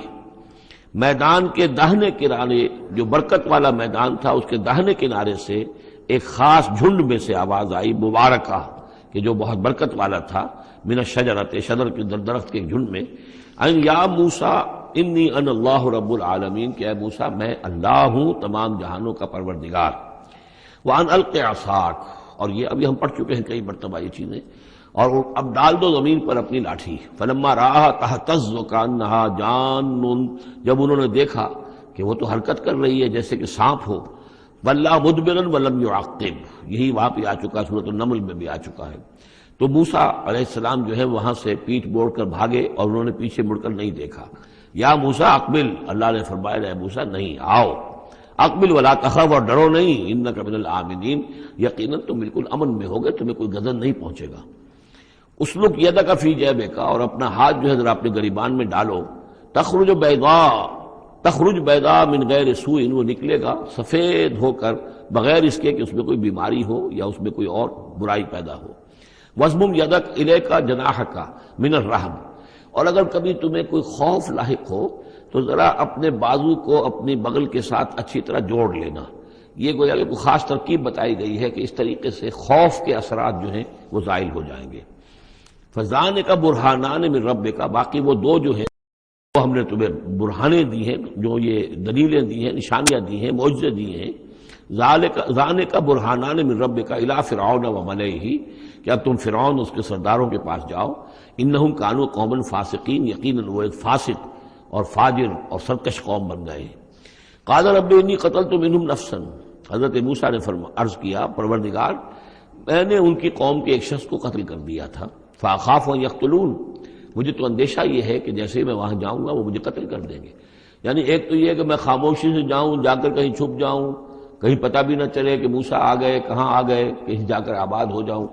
میدان کے داہنے کنارے، جو برکت والا میدان تھا اس کے داہنے کنارے سے ایک خاص جھنڈ میں سے آواز آئی، مبارکہ کہ جو بہت برکت والا تھا، من الشجرۃ، شجر کے درخت کے جھنڈ میں، ان یا موسیٰ انی انا اللہ رب العالمین، کہ اے موسیٰ میں اللہ ہوں تمام جہانوں کا پروردگار، وان الق عصاک، اور یہ ابھی ہم پڑھ چکے ہیں کئی مرتبہ یہ چیزیں، اور اب ڈال دو زمین پر اپنی لاٹھی، فلما رآہا تہتز کانہا جان، جب انہوں نے دیکھا کہ وہ تو حرکت کر رہی ہے جیسے کہ سانپ ہو، ولا مدبرا ولم يعقب، یہی وہاں پہ آ چکا، سورۃ النمل میں بھی آ چکا ہے۔ تو موسیٰ علیہ السلام جو ہے وہاں سے پیٹھ موڑ کر بھاگے اور انہوں نے پیچھے مڑ کر نہیں دیکھا۔ یا موسیٰ اقبل، اللہ نے فرمایا اے موسیٰ نہیں، آؤ، اقبل ولا تخف، اور ڈرو نہیں، انک من الآمنین، یقیناً تم بالکل امن میں ہوگے، تمہیں کوئی غضب نہیں پہنچے گا۔ اسلک یدک فی جیبک، اور اپنا ہاتھ جو ہے ذرا اپنے گریبان میں ڈالو، تخرج بیضاء من غیر سوء، وہ نکلے گا سفید ہو کر بغیر اس کے کہ اس میں کوئی بیماری ہو یا اس میں کوئی اور برائی پیدا ہو۔ وَاضْمُمْ یدک الیک جناحک من الرہب، اور اگر کبھی تمہیں کوئی خوف لاحق ہو تو ذرا اپنے بازو کو اپنی بغل کے ساتھ اچھی طرح جوڑ لینا۔ یہ گویا کہ کوئی خاص ترکیب بتائی گئی ہے کہ اس طریقے سے خوف کے اثرات جو ہیں وہ زائل ہو جائیں گے۔ فَذَانِکَ بُرْہَانَانِ مِن رَبِّکَ، باقی وہ دو جو ہیں وہ ہم نے تمہیں برہانیں دی ہیں، جو یہ دلیلیں دی ہیں، نشانیاں دی ہیں، معجزے دی ہیں۔ ذَانِکَ بُرْہَانَانِ مِن رَبِّکَ إِلَىٰ فِرْعَوْنَ وَمَلَئِهِ، کہ اب تم فرعون اس کے سرداروں کے پاس جاؤ، انہم کانوا قوما فاسقین، یقیناً وہ ایک فاسق اور فاجر اور سرکش قوم بن گئے۔ قال رب انی قتلت منہم نفسا، حضرت موسیٰ نے عرض کیا پروردگار میں نے ان کی قوم کے ایک شخص کو قتل کر دیا تھا، فاخاف ان یقتلون، مجھے تو اندیشہ یہ ہے کہ جیسے ہی میں وہاں جاؤں گا وہ مجھے قتل کر دیں گے۔ یعنی ایک تو یہ کہ میں خاموشی سے جاؤں، جا کر کہیں چھپ جاؤں، کہیں پتہ بھی نہ چلے کہ موسیٰ آ گئے، کہاں آ گئے، کہیں جا کر آباد ہو جاؤں۔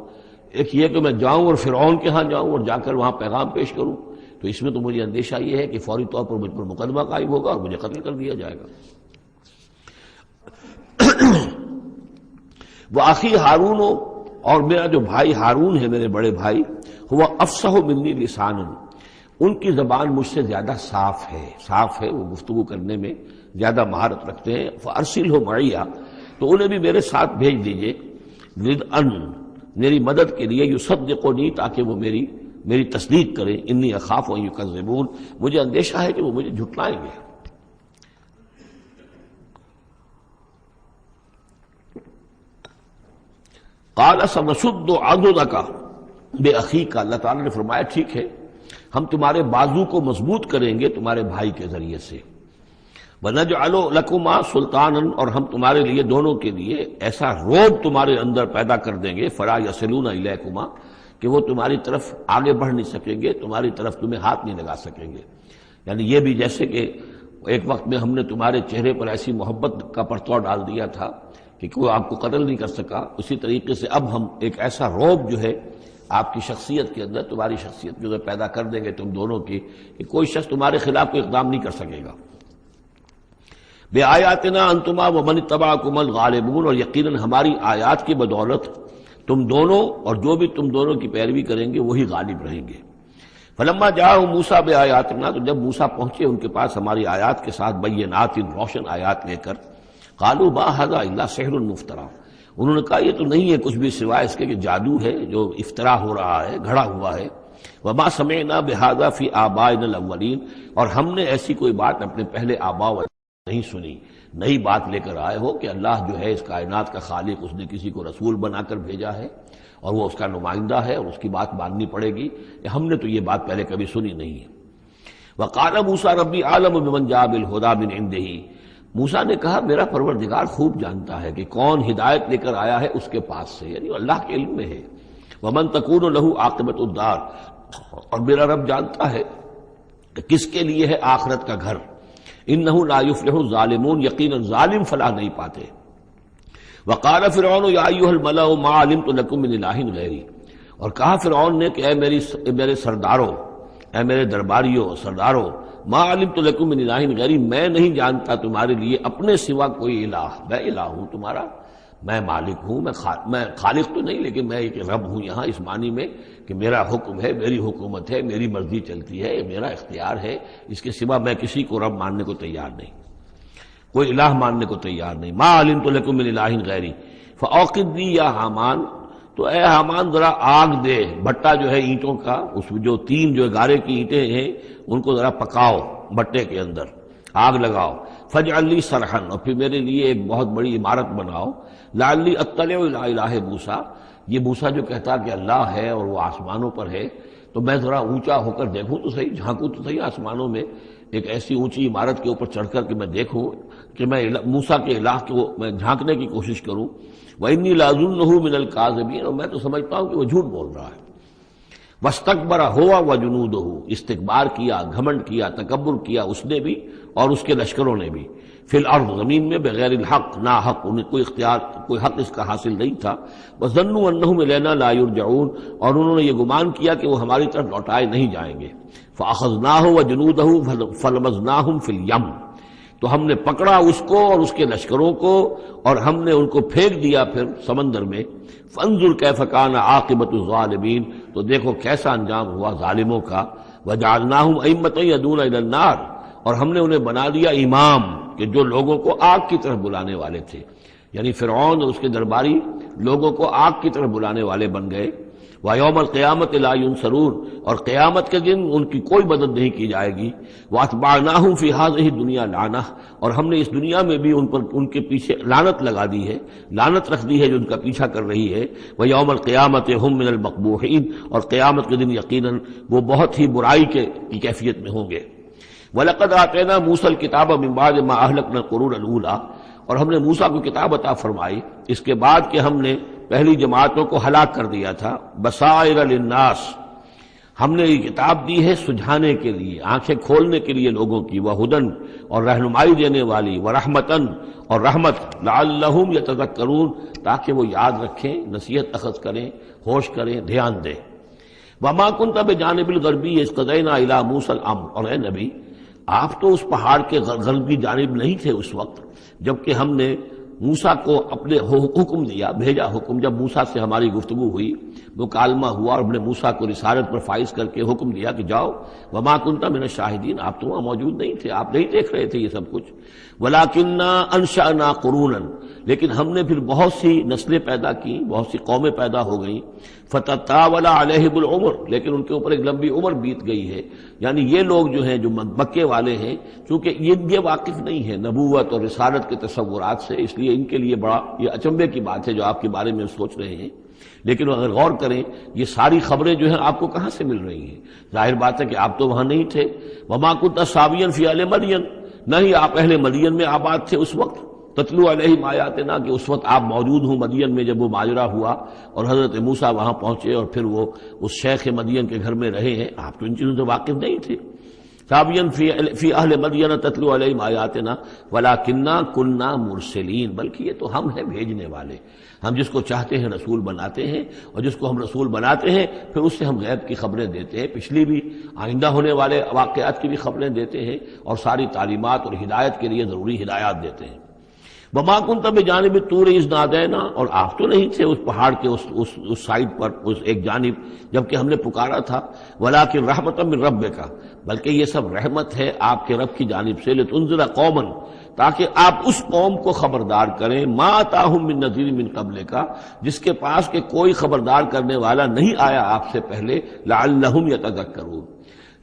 ایک یہ کہ میں جاؤں اور فرعون کے ہاں جاؤں اور جا کر وہاں پیغام پیش کروں، تو اس میں تو مجھے اندیشہ یہ ہے کہ فوری طور پر مجھ پر مقدمہ قائم ہوگا اور مجھے قتل کر دیا جائے گا۔ وہ آخی ہارون، اور میرا جو بھائی ہارون ہے، میرے بڑے بھائی، ہوا افصح منی لسانا، ان کی زبان مجھ سے زیادہ صاف ہے، وہ گفتگو کرنے میں زیادہ مہارت رکھتے ہیں۔ فارسلہ معی، تو انہیں بھی میرے ساتھ بھیج دیجئے، ردءً، میری مدد کے لیے، یصدقونی، تاکہ وہ میری تصدیق کریں، انی اخاف ان یکذبون، مجھے اندیشہ ہے کہ وہ مجھے جھٹلائیں گے۔ قال سنشد عضدک باخیک، اللہ تعالیٰ نے فرمایا ٹھیک ہے، ہم تمہارے بازو کو مضبوط کریں گے تمہارے بھائی کے ذریعے سے۔ وَنَجْعَلُ لَكُمَا سُلْطَانًا، اور ہم تمہارے لیے دونوں کے لیے ایسا روب تمہارے اندر پیدا کر دیں گے، فَلَا يَصِلُونَ إِلَيْكُمَا، کہ وہ تمہاری طرف آگے بڑھ نہیں سکیں گے، تمہاری طرف تمہیں ہاتھ نہیں لگا سکیں گے۔ یعنی یہ بھی جیسے کہ ایک وقت میں ہم نے تمہارے چہرے پر ایسی محبت کا پرتو ڈال دیا تھا کہ کوئی آپ کو قتل نہیں کر سکا، اسی طریقے سے اب ہم ایک ایسا روب جو ہے آپ کی شخصیت کے اندر، تمہاری شخصیت جو ہے پیدا کر دیں گے تم دونوں کی، کہ کوئی شخص تمہارے خلاف کوئی اقدام نہیں کر سکے گا۔ بے آیاتنا انتما ومن اتبعکم الغالبون، اور یقیناً ہماری آیات کی بدولت تم دونوں اور جو بھی تم دونوں کی پیروی کریں گے وہی غالب رہیں گے۔ فلما جاءوا موسیٰ بآیاتنا، تو جب موسیٰ پہنچے ان کے پاس ہماری آیات کے ساتھ، بینات، روشن آیات لے کر، قالوا ما هذا الا سحر مفترى، انہوں نے کہا یہ تو نہیں ہے کچھ بھی سوائے اس کے کہ جادو ہے جو افطرا ہو رہا ہے، گھڑا ہوا ہے۔ وما سمعنا بهذا في آبائنا الاولین، اور ہم نے ایسی کوئی بات اپنے پہلے آباء نہیں سنی۔ نئی بات لے کر آئے ہو کہ اللہ جو ہے اس کائنات کا خالق، اس نے کسی کو رسول بنا کر بھیجا ہے اور وہ اس کا نمائندہ ہے اور اس کی بات ماننی پڑے گی، ہم نے تو یہ بات پہلے کبھی سنی نہیں ہے۔ وقال موسیٰ ربی اعلم بمن جاء بالہدی من عنده، موسیٰ نے کہا میرا پروردگار خوب جانتا ہے کہ کون ہدایت لے کر آیا ہے اس کے پاس سے، یعنی اللہ کے علم میں ہے۔ ومن تکون له عاقبۃ الدار، اور میرا رب جانتا ہے کہ کس کے لیے ہے آخرت کا گھر۔ انہ لا یفلح الظالمون، یقیناً ظالم فلاح نہیں پاتے۔ وقال فرعون یا ایھا الملأ ما علمت لکم من الہ غیری، اور کہا فرعون نے کہ اے میرے سرداروں، اے میرے درباریوں سرداروں، ما علمت لکم من الہ غیری، میں نہیں جانتا تمہارے لیے اپنے سوا کوئی الہ، میں الہ ہوں تمہارا، میں مالک ہوں، میں خالق تو نہیں لیکن میں ایک رب ہوں یہاں، اس معنی میں کہ میرا حکم ہے، میری حکومت ہے، میری مرضی چلتی ہے، میرا اختیار ہے، اس کے سوا میں کسی کو رب ماننے کو تیار نہیں، کوئی الہ ماننے کو تیار نہیں۔ ما علمت لکم من الہ غیری فاوقد لی یا حامان، تو اے حامان ذرا آگ دے، بھٹا جو ہے اینٹوں کا، اس میں جو تین جو گارے کی اینٹیں ہیں ان کو ذرا پکاؤ بھٹے کے اندر، آگ لگاؤ، فاجعل لی صرحا، اور پھر میرے لیے ایک بہت بڑی عمارت بناؤ، لعلی اطلع الی الہ موسیٰ، یہ موسیٰ جو کہتا کہ اللہ ہے اور وہ آسمانوں پر ہے، تو میں ذرا اونچا ہو کر دیکھوں تو صحیح، جھانکوں تو صحیح آسمانوں میں، ایک ایسی اونچی عمارت کے اوپر چڑھ کر کے میں دیکھوں کہ میں موسیٰ کے الہ کو میں جھانکنے کی کوشش کروں۔ وَإِنِّي لَأَظُنُّهُ مِنَ الْكَاذِبِينَ، اور میں تو سمجھتا ہوں کہ وہ جھوٹ بول رہا ہے۔ وَاسْتَكْبَرَ هُوَ وَجُنُودُهُ، استکبار کیا، گھمنڈ کیا، تکبر کیا اس نے بھی اور اس کے لشکروں نے بھی، فی الارض، زمین میں، بغیر الحق، نا حق، انہیں کوئی اختیار، کوئی حق اس کا حاصل نہیں تھا۔ وَظَنُّوا أَنَّهُمْ إِلَيْنَا لَا يُرْجَعُونَ، اور انہوں نے یہ گمان کیا کہ وہ ہماری طرف لوٹائے نہیں جائیں گے۔ فَأَخَذْنَاهُ وَجُنُودَهُ فَلَمَزْنَاهُمْ فِي الْيَمِّ، تو ہم نے پکڑا اس کو اور اس کے لشکروں کو اور ہم نے ان کو پھینک دیا پھر سمندر میں۔ فانظر کیف کان عاقبۃ الظالمین، تو دیکھو کیسا انجام ہوا ظالموں کا۔ وجعلناہم ائمۃ یدعون الی النار، اور ہم نے انہیں بنا دیا امام کہ جو لوگوں کو آگ کی طرف بلانے والے تھے، یعنی فرعون اور اس کے درباری لوگوں کو آگ کی طرف بلانے والے بن گئے۔ وَيَوْمَ الْقِيَامَةِ لَا يُنصَرُونَ، اور قیامت کے دن ان کی کوئی مدد نہیں کی جائے گی۔ وَأَتْبَعْنَاهُمْ فِي هَذِهِ الدُّنْيَا لَعْنَةً، اور ہم نے اس دنیا میں بھی ان پر ان کے پیچھے لعنت لگا دی ہے، لعنت رکھ دی ہے جو ان کا پیچھا کر رہی ہے۔ وَيَوْمَ الْقِيَامَةِ هُمْ مِنَ الْمَقْبُوحِينَ، اور قیامت کے دن یقیناً وہ بہت ہی برائی کی کیفیت میں ہوں گے۔ وَلَقَدْ آتَيْنَا مُوسَى الْكِتَابَ مِن بَعْدِ مَا أَهْلَكْنَا الْقُرُونَ الْأُولَىٰ، اور ہم نے موسیٰ کو کتاب عطا فرمائی اس کے بعد کہ ہم نے پہلی جماعتوں کو ہلاک کر دیا تھا۔ بصائر للناس، ہم نے یہ کتاب دی ہے سجھانے کے لیے، آنکھیں کھولنے کے لیے لوگوں کی، وہدن، اور رہنمائی دینے والی، ورحمتن، اور رحمت، لعلہم یتذکرون، تاکہ وہ یاد رکھیں، نصیحت اخذ کریں، ہوش کریں، دھیان دیں۔ وما کنت بجانب الغربی اذ قضینا الی موسیٰ الامر، اور اے نبی آپ تو اس پہاڑ کے غربی جانب نہیں تھے اس وقت جبکہ ہم نے موسیٰ کو اپنے حکم دیا، بھیجا حکم، جب موسیٰ سے ہماری گفتگو ہوئی، مکالمہ ہوا، اور ہم نے موسیٰ کو رسالت پر فائز کر کے حکم دیا کہ جاؤ۔ وما کنت من الشاہدین، آپ تو وہاں موجود نہیں تھے، آپ نہیں دیکھ رہے تھے یہ سب کچھ۔ ولکننا انشأنا قرونا، لیکن ہم نے پھر بہت سی نسلیں پیدا کی، بہت سی قومیں پیدا ہو گئیں۔ فتطاول علیہم العمر، لیکن ان کے اوپر ایک لمبی عمر بیت گئی ہے، یعنی یہ لوگ جو ہیں جو مکے والے ہیں، چونکہ یہ واقف نہیں ہے نبوت اور رسالت کے تصورات سے، اس لیے ان کے لیے بڑا یہ اچنبے کی بات ہے جو آپ کے بارے میں سوچ رہے ہیں۔ لیکن اگر غور کریں یہ ساری خبریں جو ہیں آپ کو کہاں سے مل رہی ہیں؟ ظاہر بات ہے کہ آپ تو وہاں نہیں تھے۔ وما كنت ساويا في اهل مدين، نہ ہی آپ اہل مدین میں آباد تھے اس وقت۔ تتلو علیہم آیاتنا، کہ اس وقت آپ موجود ہوں مدین میں جب وہ ماجرا ہوا اور حضرت موسیٰ وہاں پہنچے اور پھر وہ اس شیخ مدین کے گھر میں رہے ہیں، آپ تو ان چیزوں سے واقف نہیں تھے۔ سابین فی اہل مدین تتلو علیہم آیاتنا ولکننا کننا مرسلین، بلکہ یہ تو ہم ہیں بھیجنے والے، ہم جس کو چاہتے ہیں رسول بناتے ہیں، اور جس کو ہم رسول بناتے ہیں پھر اس سے ہم غیب کی خبریں دیتے ہیں، پچھلی بھی آئندہ ہونے والے واقعات کی بھی خبریں دیتے ہیں، اور ساری تعلیمات اور ہدایت کے لیے ضروری ہدایات دیتے ہیں۔ وما كنت بجانب الطور اذ نادینا، اور آپ تو نہیں تھے اس پہاڑ کے اس سائڈ پر، اس ایک جانب جبکہ ہم نے پکارا تھا۔ ولکن رحمتا من ربک، بلکہ یہ سب رحمت ہے آپ کے رب کی جانب سے، لتنذر قوما، تاکہ آپ اس قوم کو خبردار کریں، ما اتاہم من نذیر من قبلک، جس کے پاس کہ کوئی خبردار کرنے والا نہیں آیا آپ سے پہلے، لعلہم یتذکرون،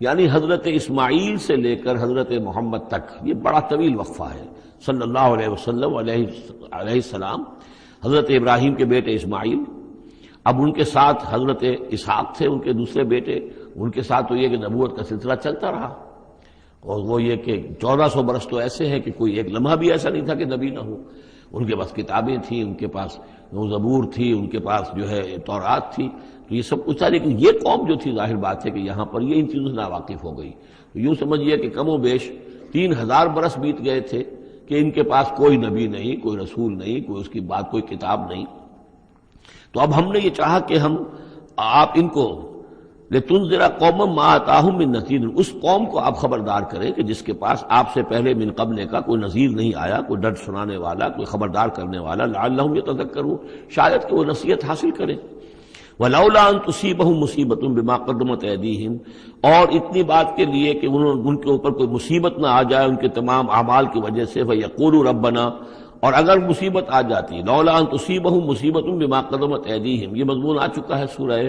یعنی حضرت اسماعیل سے لے کر حضرت محمد تک یہ بڑا طویل وقفہ ہے۔ صلی اللہ علیہ وسلم علیہ السلام، حضرت ابراہیم کے بیٹے اسماعیل، اب ان کے ساتھ حضرت اسحاق تھے ان کے دوسرے بیٹے، ان کے ساتھ تو یہ کہ نبوت کا سلسلہ چلتا رہا، اور وہ یہ کہ 1400 برس تو ایسے ہیں کہ کوئی ایک لمحہ بھی ایسا نہیں تھا کہ نبی نہ ہو۔ ان کے پاس کتابیں تھیں، ان کے پاس زبور تھی، ان کے پاس جو ہے تورات تھی، تو یہ سب کچھ تھا، لیکن یہ قوم جو تھی ظاہر بات ہے کہ یہاں پر یہ ان چیزوں سے ناواقف ہو گئی۔ تو یوں سمجھیے کہ کم و بیش 3000 برس بیت گئے تھے کہ ان کے پاس کوئی نبی نہیں، کوئی رسول نہیں، کوئی اس کی بات، کوئی کتاب نہیں۔ تو اب ہم نے یہ چاہا کہ ہم آپ ان کو لتنذر قوما ما آتاہم من نذیر، اس قوم کو آپ خبردار کریں کہ جس کے پاس آپ سے پہلے من قبل کا کوئی نذیر نہیں آیا، کوئی ڈر سنانے والا، کوئی خبردار کرنے والا، لعلہم یتذکرون، شاید کہ وہ نصیحت حاصل کریں۔ وَلَوْلَا أَن تُصِيبَهُم مُّصِيبَةٌ بِمَا قَدَّمَتْ أَيْدِيهِمْ، اور اتنی بات کے لیے کہ ان کے اوپر کوئی مصیبت نہ آ جائے ان کے تمام اعمال کی وجہ سے، فَيَقُولُوا رَبَّنَا، اور اگر مصیبت آ جاتی، لولا ان تصیبہم مصیبۃ بما قدمت ایدیہم، یہ مضمون آ چکا ہے سورہ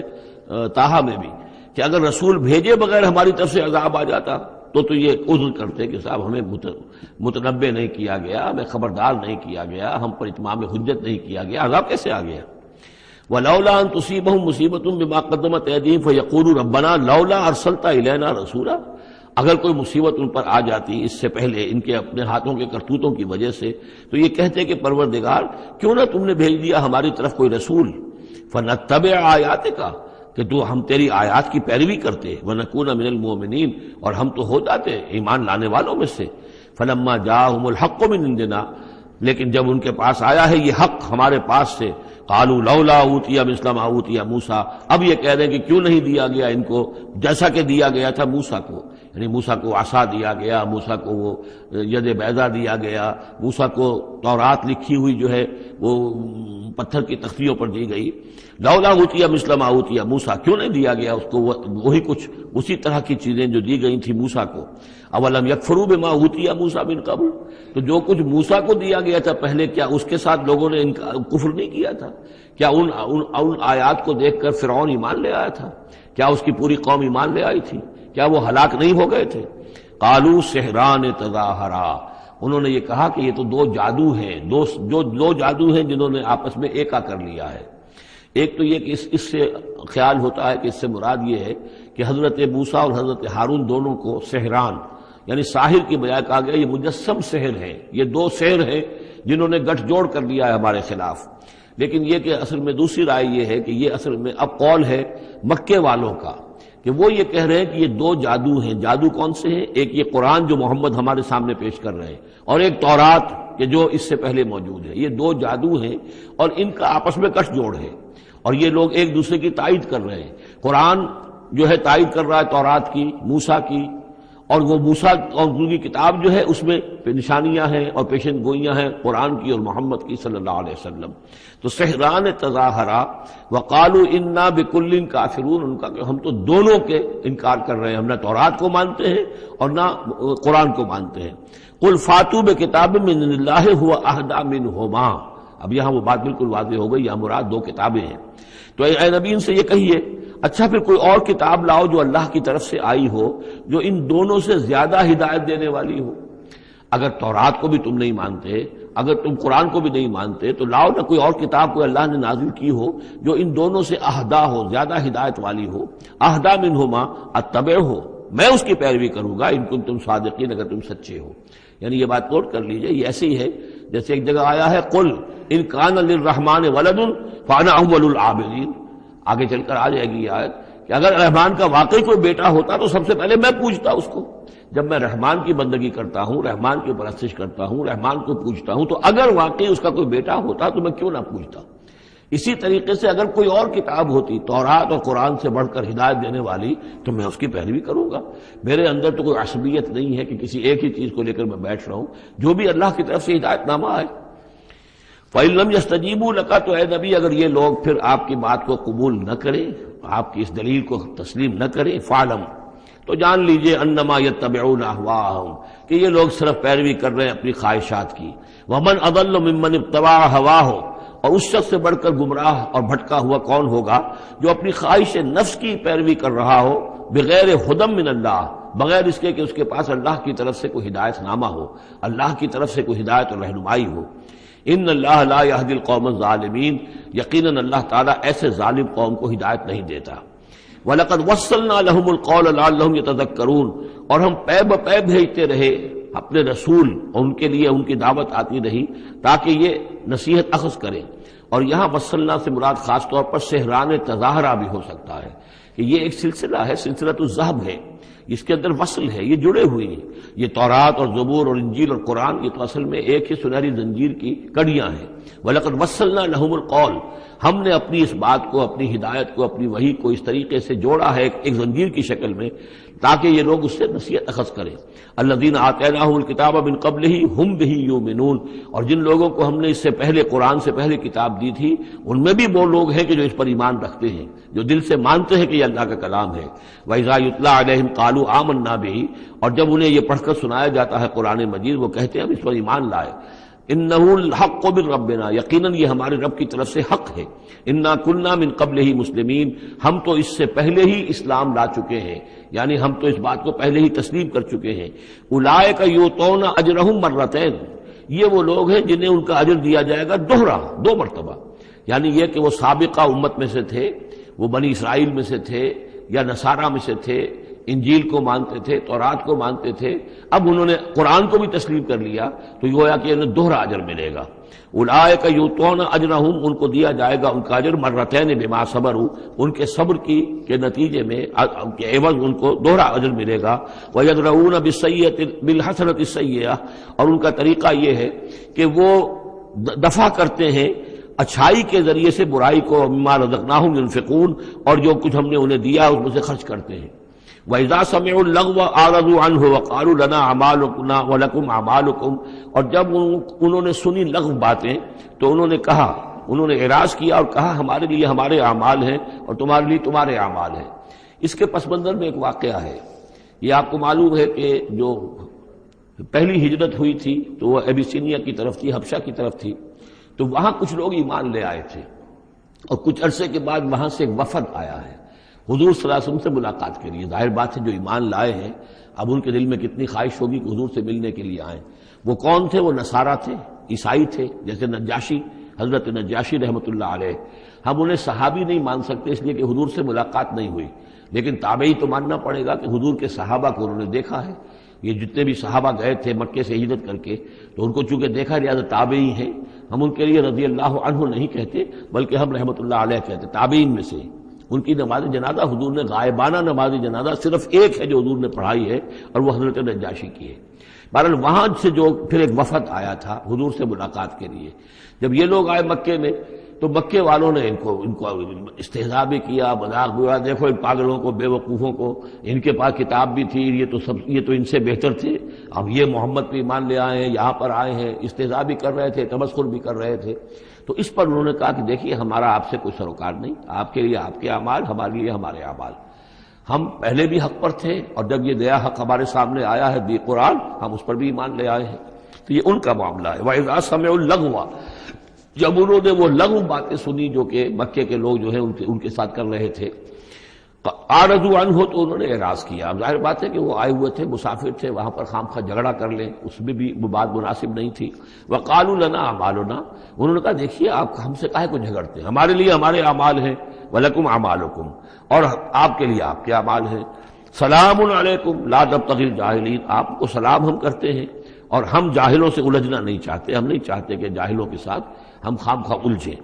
طٰہٰ میں بھی، کہ اگر رسول بھیجے بغیر ہماری طرف سے عذاب آ جاتا تو یہ عذر کرتے کہ صاحب ہمیں متنبہ نہیں کیا گیا، ہمیں خبردار نہیں کیا گیا، ہم پر اتمام حجت نہیں کیا گیا، عذاب کیسے آ گیا؟ وَلَوْلَا أَن تُصِيبَهُم مُّصِيبَةٌ بِمَا قَدَّمَتْ أَيْدِيهِمْ فَيَقُولُوا رَبَّنَا لَوْلَا أَرْسَلْتَ إِلَيْنَا رَسُولًا، اگر کوئی مصیبت ان پر آ جاتی اس سے پہلے ان کے اپنے ہاتھوں کے کرتوتوں کی وجہ سے، تو یہ کہتے کہ پروردگار کیوں نہ تم نے بھیج دیا ہماری طرف کوئی رسول، فَنَتَّبِعَ آیَاتِکَ، کہ تو ہم تیری آیات کی پیروی کرتے، وَنَكُونَ مِنَ الْمُؤْمِنِينَ، اور ہم تو ہو جاتے ایمان لانے والوں میں سے۔ فَلَمَّا جَاءَهُمُ الْحَقُّ مِنْ عِنْدِنَا، لیکن جب ان کے پاس آیا ہے یہ حق ہمارے پاس سے، قالوا لولا اوتي مثل ما اوتي موسیٰ، اب یہ کہہ رہے ہیں کہ کیوں نہیں دیا گیا ان کو جیسا کہ دیا گیا تھا موسیٰ کو، یعنی موسیٰ کو عصا دیا گیا، موسیٰ کو وہ ید بیضا دیا گیا، موسیٰ کو تورات لکھی ہوئی جو ہے وہ پتھر کی تختیوں پر دی گئی۔ لولا اوتي مثل ما اوتي موسیٰ، کیوں نہیں دیا گیا اس کو وہی کچھ اسی طرح کی چیزیں جو دی گئی تھی موسیٰ کو؟ اولم یکفروا بما اوتي موسیٰ من قبل، تو جو کچھ موسیٰ کو دیا گیا تھا پہلے، کیا اس کے ساتھ لوگوں نے کفر نہیں کیا تھا؟ کیا ان آیات کو دیکھ کر فرعون ایمان لے آیا تھا؟ کیا اس کی پوری قوم ایمان لے آئی تھی؟ کیا وہ ہلاک نہیں ہو گئے تھے؟ قالوا سحران تظاہرا، انہوں نے یہ کہا کہ یہ تو دو جادو ہیں، دو جادو ہیں جنہوں نے آپس میں ایکا کر لیا ہے۔ ایک تو یہ کہ اس سے خیال ہوتا ہے کہ اس سے مراد یہ ہے کہ حضرت موسیٰ اور حضرت ہارون دونوں کو سحران، یعنی ساحر کی بجائے کہا گیا یہ مجسم سحر ہیں، یہ دو سحر ہیں جنہوں نے گٹھ جوڑ کر لیا ہے ہمارے خلاف۔ لیکن یہ کہ اصل میں دوسری رائے یہ ہے کہ یہ اصل میں اب قول ہے مکے والوں کا، کہ وہ یہ کہہ رہے ہیں کہ یہ دو جادو ہیں۔ جادو کون سے ہیں؟ ایک یہ قرآن جو محمد ہمارے سامنے پیش کر رہے ہیں، اور ایک تورات کہ جو اس سے پہلے موجود ہے، یہ دو جادو ہیں اور ان کا آپس میں گٹھ جوڑ ہے، اور یہ لوگ ایک دوسرے کی تائید کر رہے ہیں۔ قرآن جو ہے تائید کر رہا ہے تورات کی، موسیٰ کی، اور وہ موسیٰ اور ان کی کتاب جو ہے اس میں نشانیاں ہیں اور پیشن گوئیاں ہیں قرآن کی اور محمد کی صلی اللہ علیہ وسلم۔ تو سحران تظاہرا وقالوا انا بکل کافرون، ان کا کہ ہم تو دونوں کے انکار کر رہے ہیں، ہم نہ تورات کو مانتے ہیں اور نہ قرآن کو مانتے ہیں۔ قل فاتوا بکتاب من اللہ هو اہدی منہما، اب یہاں وہ بات بالکل واضح ہو گئی، یہاں مراد دو کتابیں ہیں۔ تو اے نبی ان سے یہ کہیے اچھا پھر کوئی اور کتاب لاؤ جو اللہ کی طرف سے آئی ہو، جو ان دونوں سے زیادہ ہدایت دینے والی ہو۔ اگر تورات کو بھی تم نہیں مانتے، اگر تم قرآن کو بھی نہیں مانتے، تو لاؤ نہ کوئی اور کتاب کوئی اللہ نے نازل کی ہو جو ان دونوں سے اہدا ہو، زیادہ ہدایت والی ہو۔ اہدا منہما اتبع ہو، میں اس کی پیروی کروں گا، ان کنتم صادقین، اگر تم سچے ہو۔ یعنی یہ بات نوٹ کر لیجئے، یہ ایسی ہی ہے جیسے ایک جگہ آیا ہے قل ان کان للرحمن ولد فانا اول العابدین، آگے چل کر آ جائے گی یہ آیت کہ اگر رحمان کا واقعی کوئی بیٹا ہوتا تو سب سے پہلے میں پوچھتا اس کو۔ جب میں رحمان کی بندگی کرتا ہوں، رحمان کی پرستش کرتا ہوں، رحمان کو پوچھتا ہوں، تو اگر واقعی اس کا کوئی بیٹا ہوتا تو میں کیوں نہ پوچھتا۔ اسی طریقے سے اگر کوئی اور کتاب ہوتی تورات اور قرآن سے بڑھ کر ہدایت دینے والی تو میں اس کی پیروی کروں گا۔ میرے اندر تو کوئی عصبیت نہیں ہے کہ کسی ایک ہی چیز کو لے کر میں بیٹھ رہا ہوں، جو بھی اللہ کی طرف سے ہدایت نامہ ہے۔ فَإِن لَّمْ يَسْتَجِيبُوا لَكَ، تو اے نبی اگر یہ لوگ پھر آپ کی بات کو قبول نہ کریں، آپ کی اس دلیل کو تسلیم نہ کریں، فَاعْلَمْ، تو جان لیجئے انما یتبعون اہواءہم، کہ یہ لوگ صرف پیروی کر رہے ہیں اپنی خواہشات کی۔ ومن اضل ممن اتبع ہواہ، اور اس شخص سے بڑھ کر گمراہ اور بھٹکا ہوا کون ہوگا جو اپنی خواہش نفس کی پیروی کر رہا ہو، بغیر ہدی من اللہ، بغیر اس کے کہ اس کے پاس اللہ کی طرف سے کوئی ہدایت نامہ ہو، اللہ کی طرف سے کوئی ہدایت اور رہنمائی ہو۔ ان اللہ لا یہدی القوم الظالمین، یقیناً اللہ تعالیٰ ایسے ظالم قوم کو ہدایت نہیں دیتا۔ وَلَقَدْ وَصَّلْنَا لَهُمُ الْقَوْلَ لَعَلَّهُمْ يَتَذَكَّرُونَ، اور ہم پے بپے بھیجتے رہے اپنے رسول، اور ان کے لیے ان کی دعوت آتی رہی تاکہ یہ نصیحت اخذ کریں۔ اور یہاں وصلنا سے مراد خاص طور پر سحران تظاہرہ بھی ہو سکتا ہے کہ یہ ایک سلسلہ ہے، سلسلۃ الذہب ہے، اس کے اندر وصل ہے، یہ جڑے ہوئے ہیں۔ یہ تورات اور زبور اور انجیل اور قرآن، یہ تو اصل میں ایک ہی سنہری زنجیر کی کڑیاں ہیں۔ وَلَقَدْ وَصَّلْنَا لَهُمُ الْقَوْلَ، ہم نے اپنی اس بات کو، اپنی ہدایت کو، اپنی وحی کو اس طریقے سے جوڑا ہے ایک زنجیر کی شکل میں تاکہ یہ لوگ اس سے نصیحت اخذ کریں۔ الذین آتیناہم الکتاب من قبلہ ہم بہ یؤمنون، اور جن لوگوں کو ہم نے اس سے پہلے قرآن سے پہلے کتاب دی تھی ان میں بھی وہ لوگ ہیں کہ جو اس پر ایمان رکھتے ہیں، جو دل سے مانتے ہیں کہ یہ اللہ کا کلام ہے۔ وَإِذَا يُتْلَىٰ عَلَيْهِمْ قَالُوا آمَنَّا بِهِ، اور جب انہیں یہ پڑھ کر سنایا جاتا ہے قرآن مجید وہ کہتے ہیں ہم اس پر ایمان لائے۔ انہ الحق من ربنا، یقیناً یہ ہمارے رب کی طرف سے حق ہے۔ انا کنا من قبلہ مسلمین، ہم تو اس سے پہلے ہی اسلام لا چکے ہیں، یعنی ہم تو اس بات کو پہلے ہی تسلیم کر چکے ہیں۔ اولئک یؤتون اجرہم مرتین، یہ وہ لوگ ہیں جنہیں ان کا اجر دیا جائے گا دوہرا، 2 مرتبہ، یعنی یہ کہ وہ سابقہ امت میں سے تھے، وہ بنی اسرائیل میں سے تھے یا نصارہ میں سے تھے، انجیل کو مانتے تھے، تورات کو مانتے تھے، اب انہوں نے قرآن کو بھی تسلیم کر لیا تو گویا کہ انہیں دوہرا اجر ملے گا۔ اولئک یؤتون اجرہم، ان کو دیا جائے گا ان کا اجر مرتین بما صبروا، ان کے صبر کے نتیجے میں کے عوض ان کو دوہرا اجر ملے گا۔ ویدرؤون بالحسنۃ السیئۃ، اور ان کا طریقہ یہ ہے کہ وہ دفع کرتے ہیں اچھائی کے ذریعے سے برائی کو، مما رزقناہم ينفقون، اور جو کچھ ہم نے انہیں دیا اس میں سے خرچ کرتے ہیں۔ وَإِذَا سَمِعُوا اللَّغْوَ أَعْرَضُوا عَنْهُ وَقَالُوا لَنَا أَعْمَالُنَا وَلَكُمْ أَعْمَالُكُمْ، اور جب انہوں نے سنی لغو باتیں تو انہوں نے کہا، انہوں نے اعراض کیا اور کہا ہمارے لیے ہمارے اعمال ہیں اور تمہارے لیے تمہارے اعمال ہیں۔ اس کے پس منظر میں ایک واقعہ ہے، یہ آپ کو معلوم ہے کہ جو پہلی ہجرت ہوئی تھی تو وہ ابیسینیا کی طرف تھی، حبشہ کی طرف تھی، تو وہاں کچھ لوگ ایمان لے آئے تھے اور کچھ عرصے کے بعد وہاں سے ایک وفد آیا ہے حضور صلی اللہ علیہ وسلم سے ملاقات کے لیے۔ ظاہر بات ہے جو ایمان لائے ہیں اب ان کے دل میں کتنی خواہش ہوگی کہ حضور سے ملنے کے لیے آئیں۔ وہ کون تھے؟ وہ نصارہ تھے، عیسائی تھے، جیسے نجاشی، حضرت نجاشی رحمۃ اللہ علیہ۔ ہم انہیں صحابی نہیں مان سکتے اس لیے کہ حضور سے ملاقات نہیں ہوئی، لیکن تابعی تو ماننا پڑے گا کہ حضور کے صحابہ کو انہوں نے دیکھا ہے۔ یہ جتنے بھی صحابہ گئے تھے مکے سے ہجرت کر کے تو ان کو چونکہ دیکھا لہٰذا تابعی ہیں، ہم ان کے لیے رضی اللہ عنہ نہیں کہتے بلکہ ہم رحمۃ اللہ علیہ کہتے، تابعین میں سے۔ ان کی نماز جنازہ حضور نے غائبانہ نماز جنازہ صرف ایک ہے جو حضور نے پڑھائی ہے اور وہ حضرت نجاشی کی ہے۔ بہرحال وہاں سے جو پھر ایک وفد آیا تھا حضور سے ملاقات کے لیے، جب یہ لوگ آئے مکے میں تو مکے والوں نے ان کو استہزاء بھی کیا، مذاق بھی ہوا، دیکھو ان پاگلوں کو، بے وقوفوں کو، ان کے پاس کتاب بھی تھی، یہ تو ان سے بہتر تھے، اب یہ محمد پہ ایمان لے آئے ہیں، یہاں پر آئے ہیں، استہزاء بھی کر رہے تھے، تمسخر بھی کر رہے تھے۔ تو اس پر انہوں نے کہا کہ دیکھیے ہمارا آپ سے کوئی سروکار نہیں، آپ کے لیے آپ کے اعمال، ہمارے لیے ہمارے اعمال، ہم پہلے بھی حق پر تھے اور جب یہ نیا حق ہمارے سامنے آیا ہے دی قرآن، ہم اس پر بھی ایمان لے آئے ہیں۔ تو یہ ان کا معاملہ ہے۔ وَإِذَا سَمِعُوا اللَّغْوَ، جب انہوں نے وہ لغو باتیں سنی جو کہ مکے کے لوگ جو ہیں ان کے ساتھ کر رہے تھے، اعرضوا عنہ، تو انہوں نے اعراض کیا۔ اب ظاہر بات ہے کہ وہ آئے ہوئے تھے، مسافر تھے، وہاں پر خامخواہ جھگڑا کر لیں اس میں بھی وہ بات مناسب نہیں تھی۔ وقالوا لنا اعمالنا، انہوں نے کہا دیکھیے آپ ہم سے کاہے کو جھگڑتے ہیں، ہمارے لیے ہمارے اعمال ہیں، ولکم اعمالکم، اور آپ کے لیے آپ کے اعمال ہیں۔ سلام علیکم لا نبتغی الجاہلین، آپ کو سلام ہم کرتے ہیں اور ہم جاہلوں سے الجھنا نہیں چاہتے، ہم نہیں چاہتے کہ جاہلوں کے ساتھ ہم خامخواہ الجھیں۔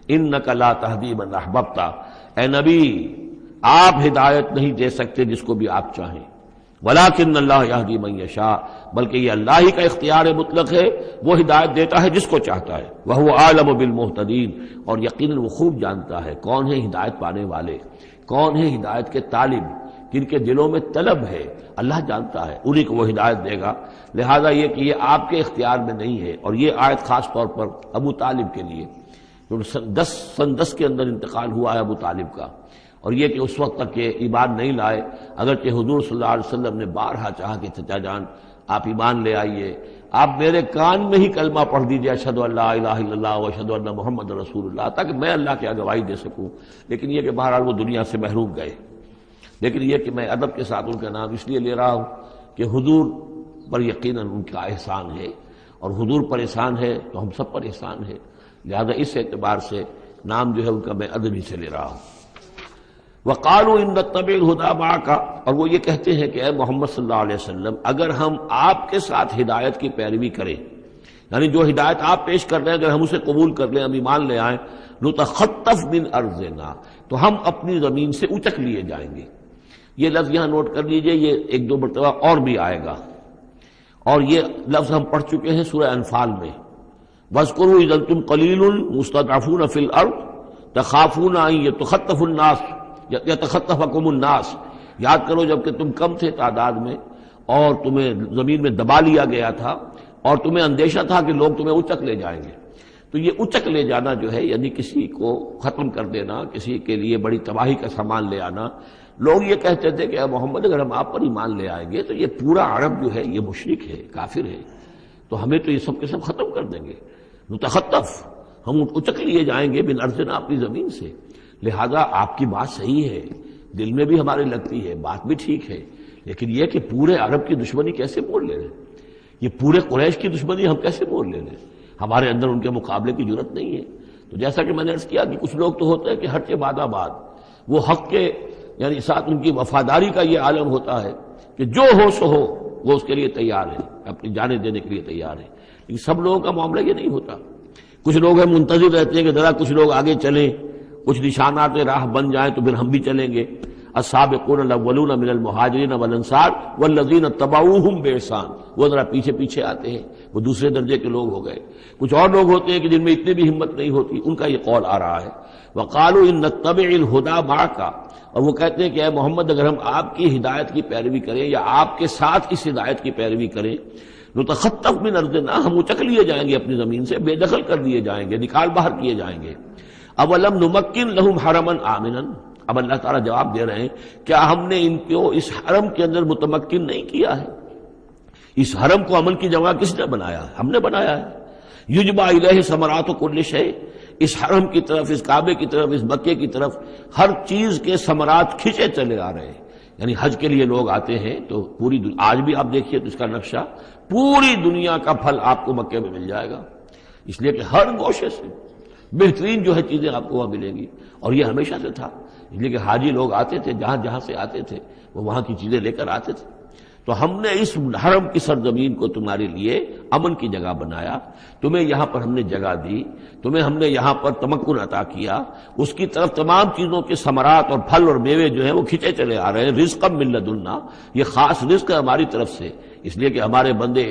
انک لا تہدی من احببت، اے نبی آپ ہدایت نہیں دے سکتے جس کو بھی آپ چاہیں، ولیکن اللہ یہدی من یشاء، بلکہ یہ اللہ ہی کا اختیار مطلق ہے، وہ ہدایت دیتا ہے جس کو چاہتا ہے۔ وہو عالم بالمہتدین، اور یقیناً وہ خوب جانتا ہے کون ہے ہدایت پانے والے، کون ہے ہدایت کے طالب، جن کے دلوں میں طلب ہے، اللہ جانتا ہے، انہی کو وہ ہدایت دے گا۔ لہذا یہ کہ یہ آپ کے اختیار میں نہیں ہے، اور یہ آیت خاص طور پر ابو طالب کے لیے، سن 10 کے اندر انتقال ہوا ہے ابو طالب کا، اور یہ کہ اس وقت تک کہ ایمان نہیں لائے، اگرچہ حضور صلی اللہ علیہ وسلم نے بارہا چاہا کہ چچا جان آپ ایمان لے آئیے، آپ میرے کان میں ہی کلمہ پڑھ دیجیے اشہد ان لا الہ الا اللہ و اشہد ان محمد رسول اللہ، تاکہ میں اللہ کی گواہی دے سکوں، لیکن یہ کہ بہرحال وہ دنیا سے محروم گئے۔ لیکن یہ کہ میں ادب کے ساتھ ان کا نام اس لیے لے رہا ہوں کہ حضور پر یقیناً ان کا احسان ہے، اور حضور پر احسان ہے تو ہم سب پر احسان ہے، لہذا اس اعتبار سے نام جو ہے ان کا میں ادبی سے لے رہا ہوں۔ وقالوا ان نتبع الہدی معک، اور وہ یہ کہتے ہیں کہ اے محمد صلی اللہ علیہ وسلم اگر ہم آپ کے ساتھ ہدایت کی پیروی کریں، یعنی جو ہدایت آپ پیش کر رہے ہیں اگر ہم اسے قبول کر لیں، ہم ایمان لے آئیں، نتخطف من ارضنا، تو ہم اپنی زمین سے اچک لیے جائیں گے۔ یہ لفظ یہاں نوٹ کر لیجئے، یہ 1-2 مرتبہ اور بھی آئے گا، اور یہ لفظ ہم پڑھ چکے ہیں سورہ انفال میں۔ وَاذْكُرُوا إِذْ أَنْتُمْ قَلِيلٌ مُسْتَضْعَفُونَ فِي الْأَرْضِ تخافون ان یتخطف الناس یتخطفکم الناس، یاد کرو جب کہ تم کم تھے تعداد میں اور تمہیں زمین میں دبا لیا گیا تھا اور تمہیں اندیشہ تھا کہ لوگ تمہیں اچک لے جائیں گے۔ تو یہ اچک لے جانا جو ہے یعنی کسی کو ختم کر دینا، کسی کے لیے بڑی تباہی کا سامان لے آنا۔ لوگ یہ کہتے تھے کہ اے محمد اگر ہم آپ پر ایمان لے آئیں گے تو یہ پورا عرب جو ہے یہ مشرک ہے، کافر ہے، تو ہمیں تو یہ سب کے سب ختم کر دیں گے، نتخطف، ہم اچک لیے جائیں گے من ارضنا، اپنی زمین سے۔ لہذا آپ کی بات صحیح ہے، دل میں بھی ہمارے لگتی ہے، بات بھی ٹھیک ہے، لیکن یہ کہ پورے عرب کی دشمنی کیسے مول لے لیں، یہ پورے قریش کی دشمنی ہم کیسے مول لے لیں، ہمارے اندر ان کے مقابلے کی جرت نہیں ہے۔ تو جیسا کہ میں نے عرض کیا کہ کچھ لوگ تو ہوتے ہیں کہ ہر کے بعد آباد، وہ حق کے یعنی ساتھ ان کی وفاداری کا یہ عالم ہوتا ہے کہ جو ہو سو ہو، وہ اس کے لیے تیار ہے، اپنی جانیں دینے کے لیے تیار ہے۔ لیکن سب لوگوں کا معاملہ یہ نہیں ہوتا، کچھ لوگ ہیں منتظر رہتے ہیں کہ ذرا کچھ لوگ آگے چلیں، کچھ نشانات راہ بن جائیں تو پھر ہم بھی چلیں گے۔ السابقون الاولون من المہاجرین والانصار والذین اتبعوہم بإحسان، وہ ذرا پیچھے پیچھے آتے ہیں، وہ دوسرے درجے کے لوگ ہو گئے۔ کچھ اور لوگ ہوتے ہیں کہ جن میں اتنی بھی ہمت نہیں ہوتی، ان کا یہ قول آ رہا ہے۔ وقالوا ان نتبع الہدی معک، اور وہ کہتے ہیں کہ اے محمد اگر ہم آپ کی ہدایت کی پیروی کریں یا آپ کے ساتھ اس ہدایت کی پیروی کریں، نتخطف من ارضنا، ہم اچک لیے جائیں گے اپنی زمین سے، بے دخل کر دیے جائیں گے، نکال باہر کیے جائیں گے۔ اولم نمکن لہم حرما آمنا، اب اللہ تعالیٰ جواب دے رہے ہیں کیا ہم نے ان کو اس حرم کے اندر متمکن نہیں کیا ہے؟ اس حرم کو عمل کی جگہ کس نے بنایا ہے؟ ہم نے بنایا ہے۔ یجبا الیہ ثمرات کل شیء، اس حرم کی طرف، اس کعبے کی طرف، اس مکے کی طرف ہر چیز کے ثمرات کھینچے چلے آ رہے ہیں۔ یعنی حج کے لیے لوگ آتے ہیں تو پوری آج بھی آپ دیکھیے تو اس کا نقشہ، پوری دنیا کا پھل آپ کو مکے میں مل جائے گا، اس لیے کہ ہر گوشے سے بہترین جو ہے چیزیں آپ کو وہاں ملیں گی، اور یہ ہمیشہ سے تھا، اس لیے کہ حاجی لوگ آتے تھے، جہاں جہاں سے آتے تھے وہ وہاں کی چیزیں لے کر آتے تھے۔ تو ہم نے اس حرم کی سرزمین کو تمہارے لیے امن کی جگہ بنایا، تمہیں یہاں پر ہم نے جگہ دی، تمہیں ہم نے یہاں پر تمکن عطا کیا، اس کی طرف تمام چیزوں کے ثمرات اور پھل اور میوے جو ہیں وہ کھینچے چلے آ رہے ہیں۔ رزقا من لدنا، یہ خاص رزق ہے ہماری طرف سے، اس لیے کہ ہمارے بندے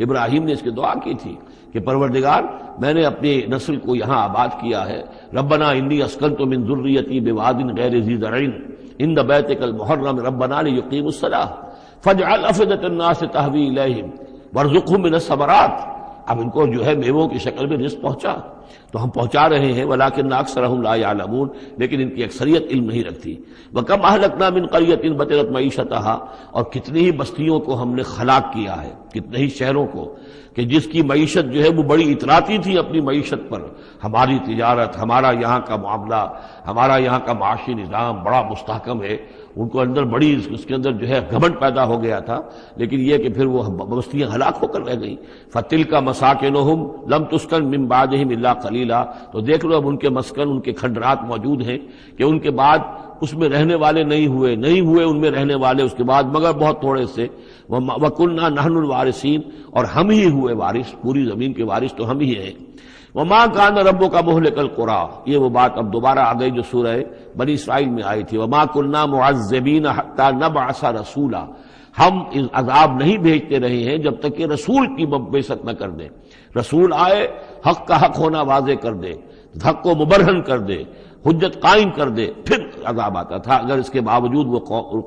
ابراہیم نے اس کی دعا کی تھی کہ پروردگار میں نے اپنی نسل کو یہاں آباد کیا ہے، ربنا انی اسکنت من ذریتی بواد غیر ذی زرع عند بیتک المحرم ربنا لیقیموا الصلاۃ فاجعل افئدة الناس تہوی الیہم وارزقہم من الثمرات۔ اب ان کو جو ہے میووں کی شکل میں رزق پہنچا تو ہم پہنچا رہے ہیں، ولکن اکثرہم لا یعلمون، لیکن ان کی اکثریت علم نہیں رکھتی۔ وکم اہلکنا من قریۃ بطرت معیشتہا، اور کتنی ہی بستیوں کو ہم نے ہلاک کیا ہے، کتنے ہی شہروں کو کہ جس کی معیشت جو ہے وہ بڑی اتراتی تھی اپنی معیشت پر، ہماری تجارت، ہمارا یہاں کا معاملہ، ہمارا یہاں کا معاشی نظام بڑا مستحکم ہے، ان کو اندر بڑی اس کے اندر جو ہے گھمنڈ پیدا ہو گیا تھا، لیکن یہ کہ پھر وہ بستیاں ہلاک ہو کر رہ گئیں۔ فَتِلْكَ مَسَاكِنُهُمْ لَمْ تُسْكَنْ مِنْ بَعْدِهِمْ إِلَّا قَلِيلًا، تو دیکھ لو اب ان کے مسکن، ان کے کھنڈرات موجود ہیں کہ ان کے بعد اس میں رہنے والے نہیں ہوئے ان میں رہنے والے اس کے بعد مگر بہت تھوڑے سے۔ وَكُنَّا نَحْنُ الْوَارِثِينَ، اور ہم ہی ہوئے وارث، پوری زمین کے وارث تو ہم ہی ہیں۔ وَمَا كَانَ رَبُّكَ مُهْلِكَ الْقُرَىٰ، یہ وہ بات اب دوبارہ آ گئی جو سورہ بنی اسرائیل میں آئی تھی، وَمَا كُنَّا مُعَذِّبِينَ حَتَّىٰ نَبْعَثَ رَسُولًا، ہم عذاب نہیں بھیجتے رہے ہیں جب تک کہ رسول کی بعثت نہ کر دیں، رسول آئے حق کا حق ہونا واضح کر دے، حق کو مبرہن کر دے، حجت قائم کر دے، پھر عذاب آتا تھا، اگر اس کے باوجود وہ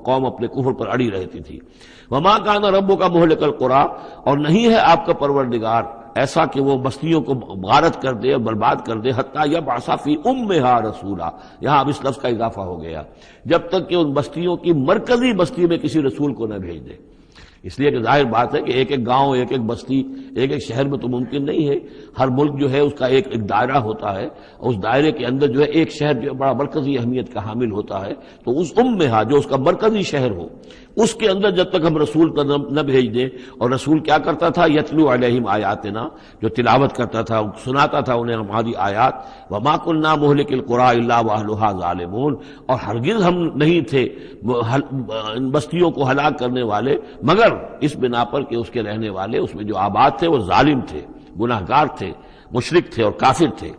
قوم اپنے کفر پر اڑی رہتی تھی۔ وَمَا كَانَ رَبُّكَ مُهْلِكَ الْقُرَىٰ، اور نہیں ہے آپ کا پروردگار ایسا کہ وہ بستیوں کو غارت کر دے اور برباد کر دے، حتیٰ یبعث فی امہا رسولا، یہاں اب اس لفظ کا اضافہ ہو گیا، جب تک کہ ان بستیوں کی مرکزی بستی میں کسی رسول کو نہ بھیج دے۔ اس لیے کہ ظاہر بات ہے کہ ایک ایک گاؤں، ایک ایک بستی، ایک ایک شہر میں تو ممکن نہیں ہے، ہر ملک جو ہے اس کا ایک ایک دائرہ ہوتا ہے، اور اس دائرے کے اندر جو ہے ایک شہر جو بڑا مرکزی اہمیت کا حامل ہوتا ہے، تو اس امہا جو اس کا مرکزی شہر ہو، اس کے اندر جب تک ہم رسول نہ بھیج دیں۔ اور رسول کیا کرتا تھا؟ یتلو علیہم آیاتنا، جو تلاوت کرتا تھا، سناتا تھا انہیں ہماری آیات۔ وما كنا مهلك القرى الا واهلها ظالمون، اور ہرگز ہم نہیں تھے ان بستیوں کو ہلاک کرنے والے مگر اس بنا پر کہ اس کے رہنے والے اس میں جو آباد تھے وہ ظالم تھے، گناہگار تھے، مشرک تھے اور کافر تھے۔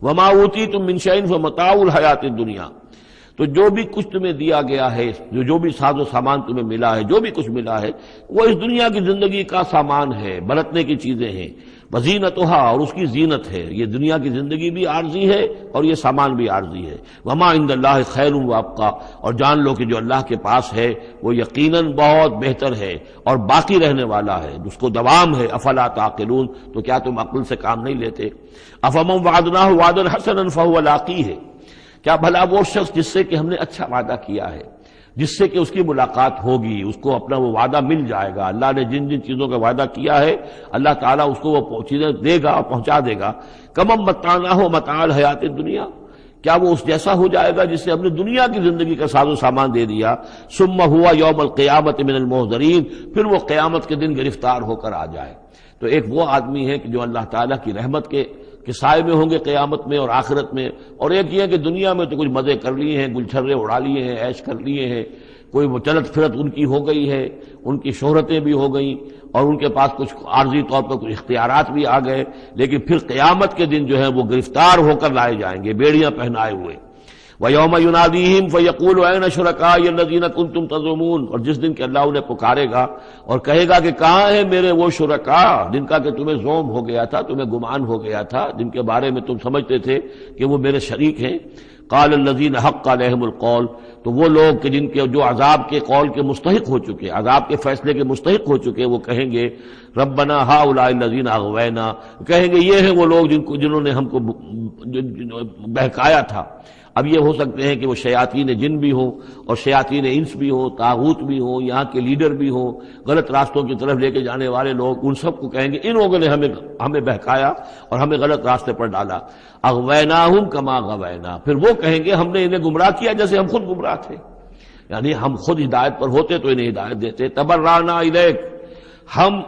وما اوتیتم من شیء فمتاع الحیات الدنیا، تو جو بھی کچھ تمہیں دیا گیا ہے، جو بھی ساز و سامان تمہیں ملا ہے، جو بھی کچھ ملا ہے، وہ اس دنیا کی زندگی کا سامان ہے، برتنے کی چیزیں ہیں۔ وزینتھا، اور اس کی زینت ہے. یہ دنیا کی زندگی بھی عارضی ہے اور یہ سامان بھی عارضی ہے. وما عند اللہ خیر وابقا، اور جان لو کہ جو اللہ کے پاس ہے وہ یقیناً بہت بہتر ہے اور باقی رہنے والا ہے، جس کو دوام ہے. افلا تعقلون، تو کیا تم عقل سے کام نہیں لیتے؟ افمن وعدناہ وعدا حسنا فہو لاقیہ، کیا بھلا وہ شخص جس سے کہ ہم نے اچھا وعدہ کیا ہے، جس سے کہ اس کی ملاقات ہوگی، اس کو اپنا وہ وعدہ مل جائے گا. اللہ نے جن جن چیزوں کا وعدہ کیا ہے اللہ تعالیٰ اس کو وہ چیزیں دے گا اور پہنچا دے گا. کمم متعناہ متاع الحیات الدنیا، کیا وہ اس جیسا ہو جائے گا جس سے ہم نے دنیا کی زندگی کا ساز و سامان دے دیا. ثم ہوا یوم القیامت من المحضرین، پھر وہ قیامت کے دن گرفتار ہو کر آ جائے. تو ایک وہ آدمی ہے کہ جو اللہ تعالیٰ کی رحمت کے سائے میں ہوں گے قیامت میں اور آخرت میں، اور ایک یہ کہ دنیا میں تو کچھ مزے کر لیے ہیں، گل چھرے اڑا لیے ہیں، عیش کر لیے ہیں، کوئی وہ چلت پھرت ان کی ہو گئی ہے، ان کی شہرتیں بھی ہو گئیں اور ان کے پاس کچھ عارضی طور پر کچھ اختیارات بھی آ گئے، لیکن پھر قیامت کے دن جو ہے وہ گرفتار ہو کر لائے جائیں گے بیڑیاں پہنائے ہوئے. وَيَوْمَ يُنَادِيهِمْ فَيَقُولُ أَيْنَ شُرَكَائِيَ الَّذِينَ كُنتُمْ تَزْعُمُونَ، اور جس دن کہ اللہ انہیں پکارے گا اور کہے گا کہ کہاں ہیں میرے وہ شرکاء جن کا کہ تمہیں زوم ہو گیا تھا، تمہیں گمان ہو گیا تھا، جن کے بارے میں تم سمجھتے تھے کہ وہ میرے شریک ہیں. قال الذین حق علیہم القول، تو وہ لوگ کہ جن کے جو عذاب کے قول کے مستحق ہو چکے، عذاب کے فیصلے کے مستحق ہو چکے، وہ کہیں گے ربنا ہؤلاء الذین اغوینا، کہیں گے یہ ہیں وہ لوگ جنہوں نے ہم کو بہکایا تھا. اب یہ ہو سکتے ہیں کہ وہ شیاطین جن بھی ہوں اور شیاطین انس بھی ہوں، طاغوت بھی ہوں، یہاں کے لیڈر بھی ہوں، غلط راستوں کی طرف لے کے جانے والے لوگ، ان سب کو کہیں گے ان لوگوں نے ہمیں بہکایا اور ہمیں غلط راستے پر ڈالا. اغویناہم کما غوینا، پھر وہ کہیں گے ہم نے انہیں گمراہ کیا جیسے ہم خود گمراہ تھے، یعنی ہم خود ہدایت پر ہوتے تو انہیں ہدایت دیتے. تبرأنا الیک، ہم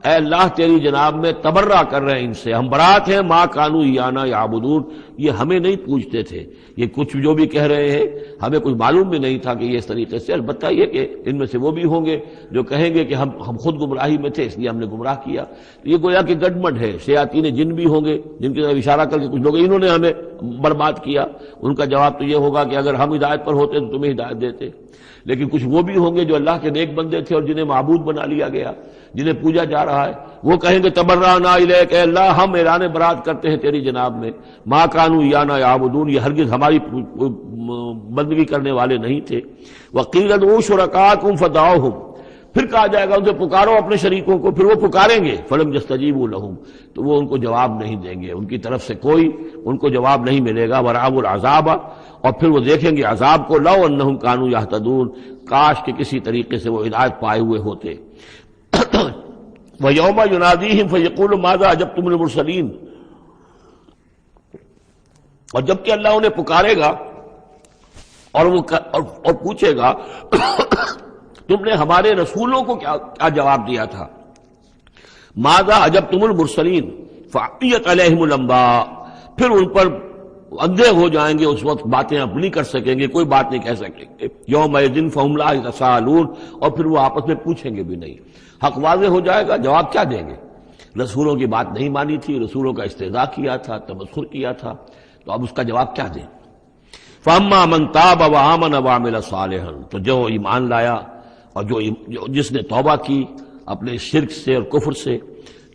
اے اللہ تیری جناب میں تبرہ کر رہے ہیں ان سے، ہم برات ہیں. ما کانوا ایانا یعبدون، یہ ہمیں نہیں پوجتے تھے، یہ کچھ جو بھی کہہ رہے ہیں ہمیں کچھ معلوم بھی نہیں تھا کہ یہ اس طریقے سے. البتہ یہ کہ ان میں سے وہ بھی ہوں گے جو کہیں گے کہ ہم خود گمراہی میں تھے اس لیے ہم نے گمراہ کیا. یہ گویا کہ گڈمڈ ہے. شیاطین جن بھی ہوں گے جن کی طرف اشارہ کر کے کچھ لوگ انہوں نے ہمیں برباد کیا، ان کا جواب تو یہ ہوگا کہ اگر ہم ہدایت پر ہوتے تو تمہیں ہدایت دیتے. لیکن کچھ وہ بھی ہوں گے جو اللہ کے نیک بندے تھے اور جنہیں معبود بنا لیا گیا، جنہیں پوجا جا رہا ہے، وہ کہیں گے تبرأنا الیک، اے اللہ ہم اعلان برات کرتے ہیں تیری جناب میں. ما کانوا ایانا یعبدون، یہ ہرگز ہماری بندگی کرنے والے نہیں تھے. وقیل ادعوا شرکاءکم فدعوہم، پھر کہا جائے گا ان سے پکارو اپنے شریکوں کو، پھر وہ پکاریں گے. فلم یستجیبوا لہم، تو وہ ان کو جواب نہیں دیں گے، ان کی طرف سے کوئی ان کو جواب نہیں ملے گا. ورأوا العذاب، اور پھر وہ دیکھیں گے عذاب کو. لو انہم کانوا یہتدون، کاش کہ کسی طریقے سے وہ ہدایت پائے ہوئے ہوتے. وَيَوْمَ يُنَادِيهِمْ فَيَقُولُ مَاذَا أَجَبْتُمُ الْمُرْسَلِينَ، اور جب کہ اللہ انہیں پکارے گا اور پوچھے گا تم نے ہمارے رسولوں کو کیا جواب دیا تھا. ماذا اجبتم المرسلین فعمیت علیہم الانباء، پھر ان پر اندھے ہو جائیں گے، اس وقت باتیں اب نہیں کر سکیں گے، کوئی بات نہیں کہہ سکیں گے. یومئذ فہم لا یتساءلون، اور پھر وہ آپس میں پوچھیں گے بھی نہیں. حق واضح ہو جائے گا، جواب کیا دیں گے؟ رسولوں کی بات نہیں مانی تھی، رسولوں کا استہزاء کیا تھا، تمسخر کیا تھا، تو اب اس کا جواب کیا دیں؟ فَأَمَّا مَن تَابَ وَآمَنَ وَعَمِلَ صَالِحًا، تو جو ایمان لایا اور جس نے توبہ کی اپنے شرک سے اور کفر سے.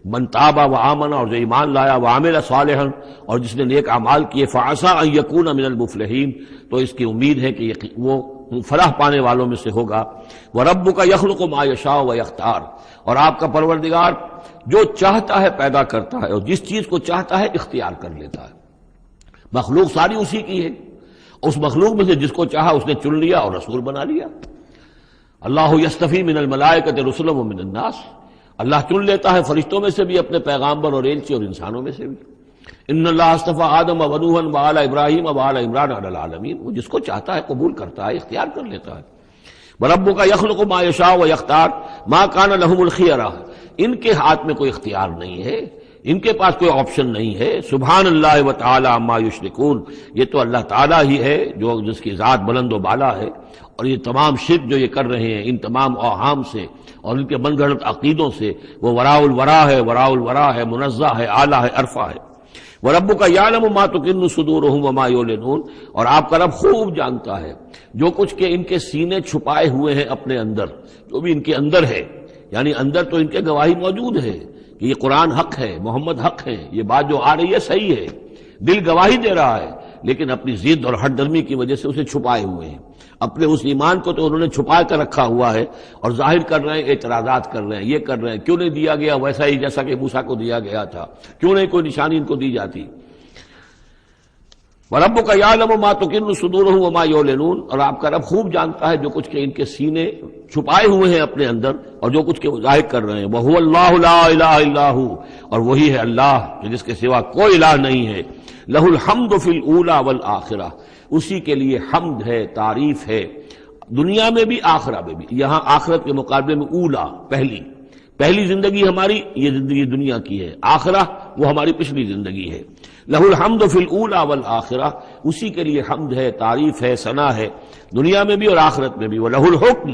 من تاب وآمن، اور جو ایمان لایا، وعمل صالحا، اور جس نے نیک اعمال کیے. فعسى ان يكون من المفلحین، تو اس کی امید ہے کہ وہ فلاح پانے والوں میں سے ہوگا. وربک یخلق ما یشاء ویختار، اور آپ کا پروردگار جو چاہتا ہے پیدا کرتا ہے اور جس چیز کو چاہتا ہے اختیار کر لیتا ہے. مخلوق ساری اسی کی ہے، اس مخلوق میں سے جس کو چاہا اس نے چن لیا اور رسول بنا لیا. اللہ یصطفی من الملائکۃ رسلا ومن الناس، اللہ چن لیتا ہے فرشتوں میں سے بھی اپنے پیغامبر اور ایلچی، اور انسانوں میں سے بھی. ان اللہ اصطفى آدم ونوحا وآل ابراہیم وآل عمران علی العالمین، وہ جس کو چاہتا ہے قبول کرتا ہے، اختیار کر لیتا ہے. وربک یخلق ما یشاء ویختار ما کان لهم الخیرہ، ان کے ہاتھ میں کوئی اختیار نہیں ہے، ان کے پاس کوئی آپشن نہیں ہے. سبحان اللہ وتعالی عما یشرکون، یہ تو اللہ تعالیٰ ہی ہے جو جس کی ذات بلند و بالا ہے، اور یہ تمام شرک جو یہ کر رہے ہیں ان تمام اوہام سے اور ان کے من گھڑت عقیدوں سے، وہ وراء الورا ہے، وراء الورا ہے، منزہ ہے، اعلیٰ ہے، عرفہ ہے. وَرَبُّكَ يَعْلَمُ مَا تُكِنُّ صُدُورُهُمْ وَمَا يُعْلِنُونَ، اور آپ کا رب خوب جانتا ہے جو کچھ کہ ان کے سینے چھپائے ہوئے ہیں اپنے اندر، جو بھی ان کے اندر ہے، یعنی اندر تو ان کے گواہی موجود ہے کہ یہ قرآن حق ہے، محمد حق ہے، یہ بات جو آ رہی ہے صحیح ہے، دل گواہی دے رہا ہے، لیکن اپنی ضد اور ہٹ درمی کی وجہ سے اسے چھپائے ہوئے ہیں۔ اپنے اس ایمان کو تو انہوں نے چھپا کر رکھا ہوا ہے اور ظاہر کر رہے ہیں، اعتراضات کر رہے ہیں، یہ کر رہے ہیں کیوں نہیں دیا گیا ویسا ہی جیسا کہ موسیٰ کو دیا گیا تھا، کیوں نہیں کوئی نشانی ان کو دی جاتی۔ وَرَبُّكَ يَعْلَمُ مَا تُكِنُّ صُدُورُهُمْ وَمَا يُعْلِنُونَ، اور آپ کا رب خوب جانتا ہے جو کچھ کہ ان کے سینے چھپائے ہوئے ہیں اپنے اندر اور جو کچھ کہ وہ ظاہر کر رہے ہیں۔ وَهُوَ اللَّهُ لَا إِلَٰهَ إِلَّا هُوَ، اور وہی ہے اللہ کہ جس کے سوا کوئی الہ نہیں ہے۔ لَهُ الْحَمْدُ فِي الْأُولَىٰ وَالْآخِرَةِ، اسی کے لیے حمد ہے، تعریف ہے، دنیا میں بھی آخرہ میں بھی۔ یہاں آخرت کے مقابلے میں اولا، پہلی زندگی ہماری یہ زندگی دنیا کی ہے، آخرہ وہ ہماری پچھلی زندگی ہے۔ لہ الحمد فی الاولی والآخرہ، اسی کے لیے حمد ہے، تعریف ہے، ثنا ہے، دنیا میں بھی اور آخرت میں بھی۔ وَلَهُ الْحُکْمُ،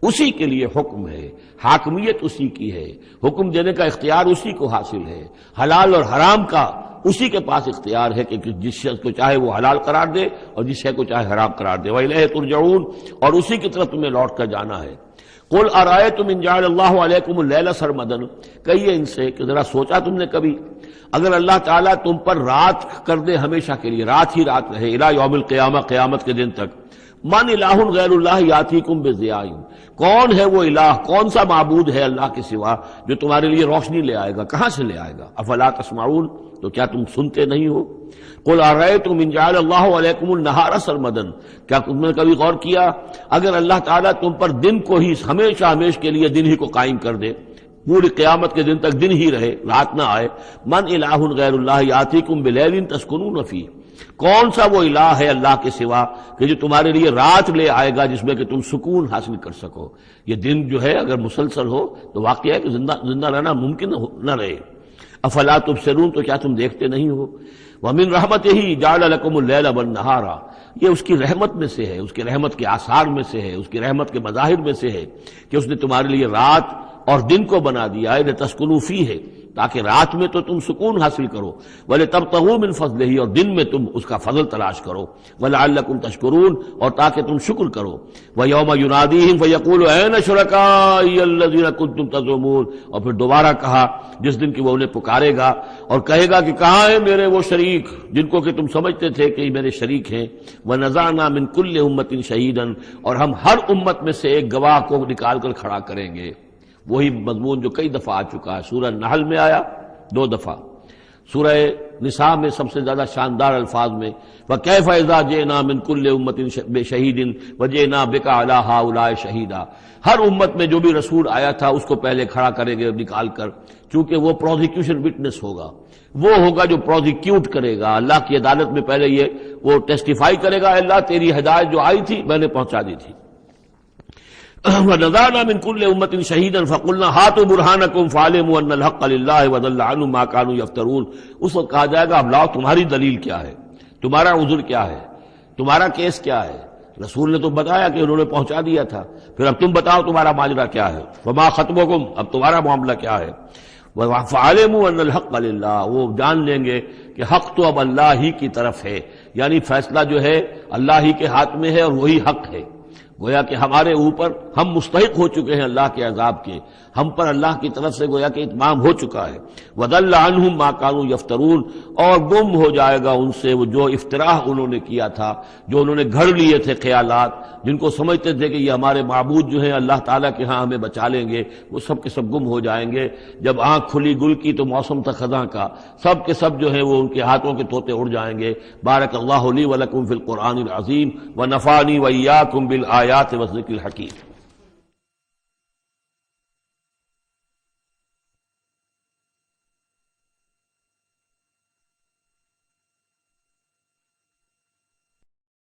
اسی کے لیے حکم ہے، حاکمیت اسی کی ہے، حکم دینے کا اختیار اسی کو حاصل ہے، حلال اور حرام کا اسی کے پاس اختیار ہے کہ جس شخص کو چاہے وہ حلال قرار دے اور جس شے کو چاہے حرام قرار دے۔ وَإِلَيْهِ تُرْجَعُونَ، اور اسی کی طرف تمہیں لوٹ کر جانا ہے۔ قُلْ أَرَأَيْتُمْ إِنْ جَعَلَ اللَّهُ عَلَيْكُمُ اللَّيْلَ سَرْمَدًا، کہیے ان سے کہ ذرا سوچا تم نے کبھی اگر اللہ تعالیٰ تم پر رات کر دے ہمیشہ کے لیے، رات ہی رات رہے، الی یوم القیامہ، قیامت کے دن تک، من الہ غیر اللہ یاتیکم بضیاء، کون ہے وہ الہ، کون سا معبود ہے اللہ کے سوا جو تمہارے لیے روشنی لے آئے گا، کہاں سے لے آئے گا؟ افلا تسمعون، تو کیا تم سنتے نہیں ہو؟ قل ارأیتم ان جعل اللہ علیکم النہار سرمدا، کیا تم نے کبھی غور کیا اگر اللہ تعالیٰ تم پر دن کو ہی ہمیشہ کے لیے دن ہی کو قائم کر دے، پوری قیامت کے دن تک دن ہی رہے، رات نہ آئے، من الہ غیر اللہ یاتیکم بلیل تسکنون فیہ، کون سا وہ الہ ہے اللہ کے سوا کہ جو تمہارے لیے رات لے آئے گا جس میں کہ تم سکون حاصل کر سکو؟ یہ دن جو ہے اگر مسلسل ہو تو واقعہ ہے کہ زندہ رہنا ممکن نہ رہے۔ افلا تبصرون، تو کیا تم دیکھتے نہیں ہو؟ ومن رحمتہ جعل لکم اللیل والنہار، یہ اس کی رحمت میں سے ہے، اس کی رحمت کے آثار میں سے ہے، اس کی رحمت کے مظاہر میں سے ہے کہ اس نے تمہارے لیے رات اور دن کو بنا دیا ہے، لتسکنوا فیہ، تاکہ رات میں تو تم سکون حاصل کرو، وَلِتَبْتَغُوا مِنْ فَضْلِهِ، اور دن میں تم اس کا فضل تلاش کرو، وَلَعَلَّكُمْ تَشْكُرُونَ، اور تاکہ تم شکر کرو۔ وَيَوْمَ يُنَادِيهِمْ فَيَقُولُ أَيْنَ شُرَكَائِيَ الَّذِينَ كُنتُمْ تَزْعُمُونَ، اور پھر دوبارہ کہا جس دن کہ وہ انہیں پکارے گا اور کہے گا کہ کہاں ہیں میرے وہ شریک جن کو کہ تم سمجھتے تھے کہ میرے شریک ہیں۔ وَنَزَعْنَا مِنْ كُلِّ أُمَّةٍ شَهِيدًا، اور ہم ہر امت میں سے ایک گواہ کو نکال کر کھڑا کریں گے۔ وہی مضمون جو کئی دفعہ آ چکا ہے، سورہ نحل میں آیا 2 دفعہ، سورہ نساء میں سب سے زیادہ شاندار الفاظ میں وَكَيْفَ إِذَا جِئْنَا مِنْ كُلِّ أُمَّةٍ بِشَهِيدٍ وَجِئْنَا بِكَ عَلَىٰ هَٰؤُلَاءِ شَهِيدًا، ہر امت میں جو بھی رسول آیا تھا اس کو پہلے کھڑا کریں گے نکال کر، چونکہ وہ پروزیکیوشن وٹنس ہوگا، وہ ہوگا جو پروزیکیوٹ کرے گا اللہ کی عدالت میں، پہلے یہ وہ ٹیسٹیفائی کرے گا، اللہ تیری ہدایت جو آئی تھی میں نے پہنچا دی تھی۔ وَنَزَعْنَا مِنْ كُلِّ أُمَّةٍ شَهِيدًا فَقُلْنَا هَاتُوا بُرْهَانَكُمْ فَعَلِمُوا أَنَّ الْحَقَّ لِلَّهِ وَضَلَّ عَنْهُمْ مَا كَانُوا يَفْتَرُونَ، اس وقت کہا جائے گا اب لاؤ تمہاری دلیل کیا ہے، تمہارا عذر کیا ہے، تمہارا کیس کیا ہے؟ رسول نے تو بتایا کہ انہوں نے پہنچا دیا تھا، پھر اب تم بتاؤ تمہارا ماجرا کیا ہے، وَمَا خَطْبُكُمْ، اب تمہارا معاملہ کیا ہے؟ فَعَلِمُوا أَنَّ الْحَقَّ لِلَّهِ، وہ جان لیں گے کہ حق تو اب اللہ ہی کی طرف ہے، یعنی فیصلہ جو ہے اللہ ہی کے ہاتھ میں ہے اور وہی حق ہے۔ گویا کہ ہمارے اوپر ہم مستحق ہو چکے ہیں اللہ کے عذاب کے، ہم پر اللہ کی طرف سے گویا کہ اتمام ہو چکا ہے۔ وَضَلَّ عَنْهُمْ مَا كَانُوا يَفْتَرُونَ، اور گم ہو جائے گا ان سے وہ جو افتراء انہوں نے کیا تھا، جو انہوں نے گھڑ لیے تھے خیالات، جن کو سمجھتے تھے کہ یہ ہمارے معبود جو ہیں اللہ تعالیٰ کے ہاں ہمیں بچا لیں گے، وہ سب کے سب گم ہو جائیں گے۔ جب آنکھ کھلی گل کی تو موسم تھا خزاں کا، سب کے سب جو ہیں وہ ان کے ہاتھوں کے طوطے اڑ جائیں گے۔ بارک اللہ لی ولکم فی القرآن العظیم ونفعنی وإیاکم بالآیات والذکر الحکیم۔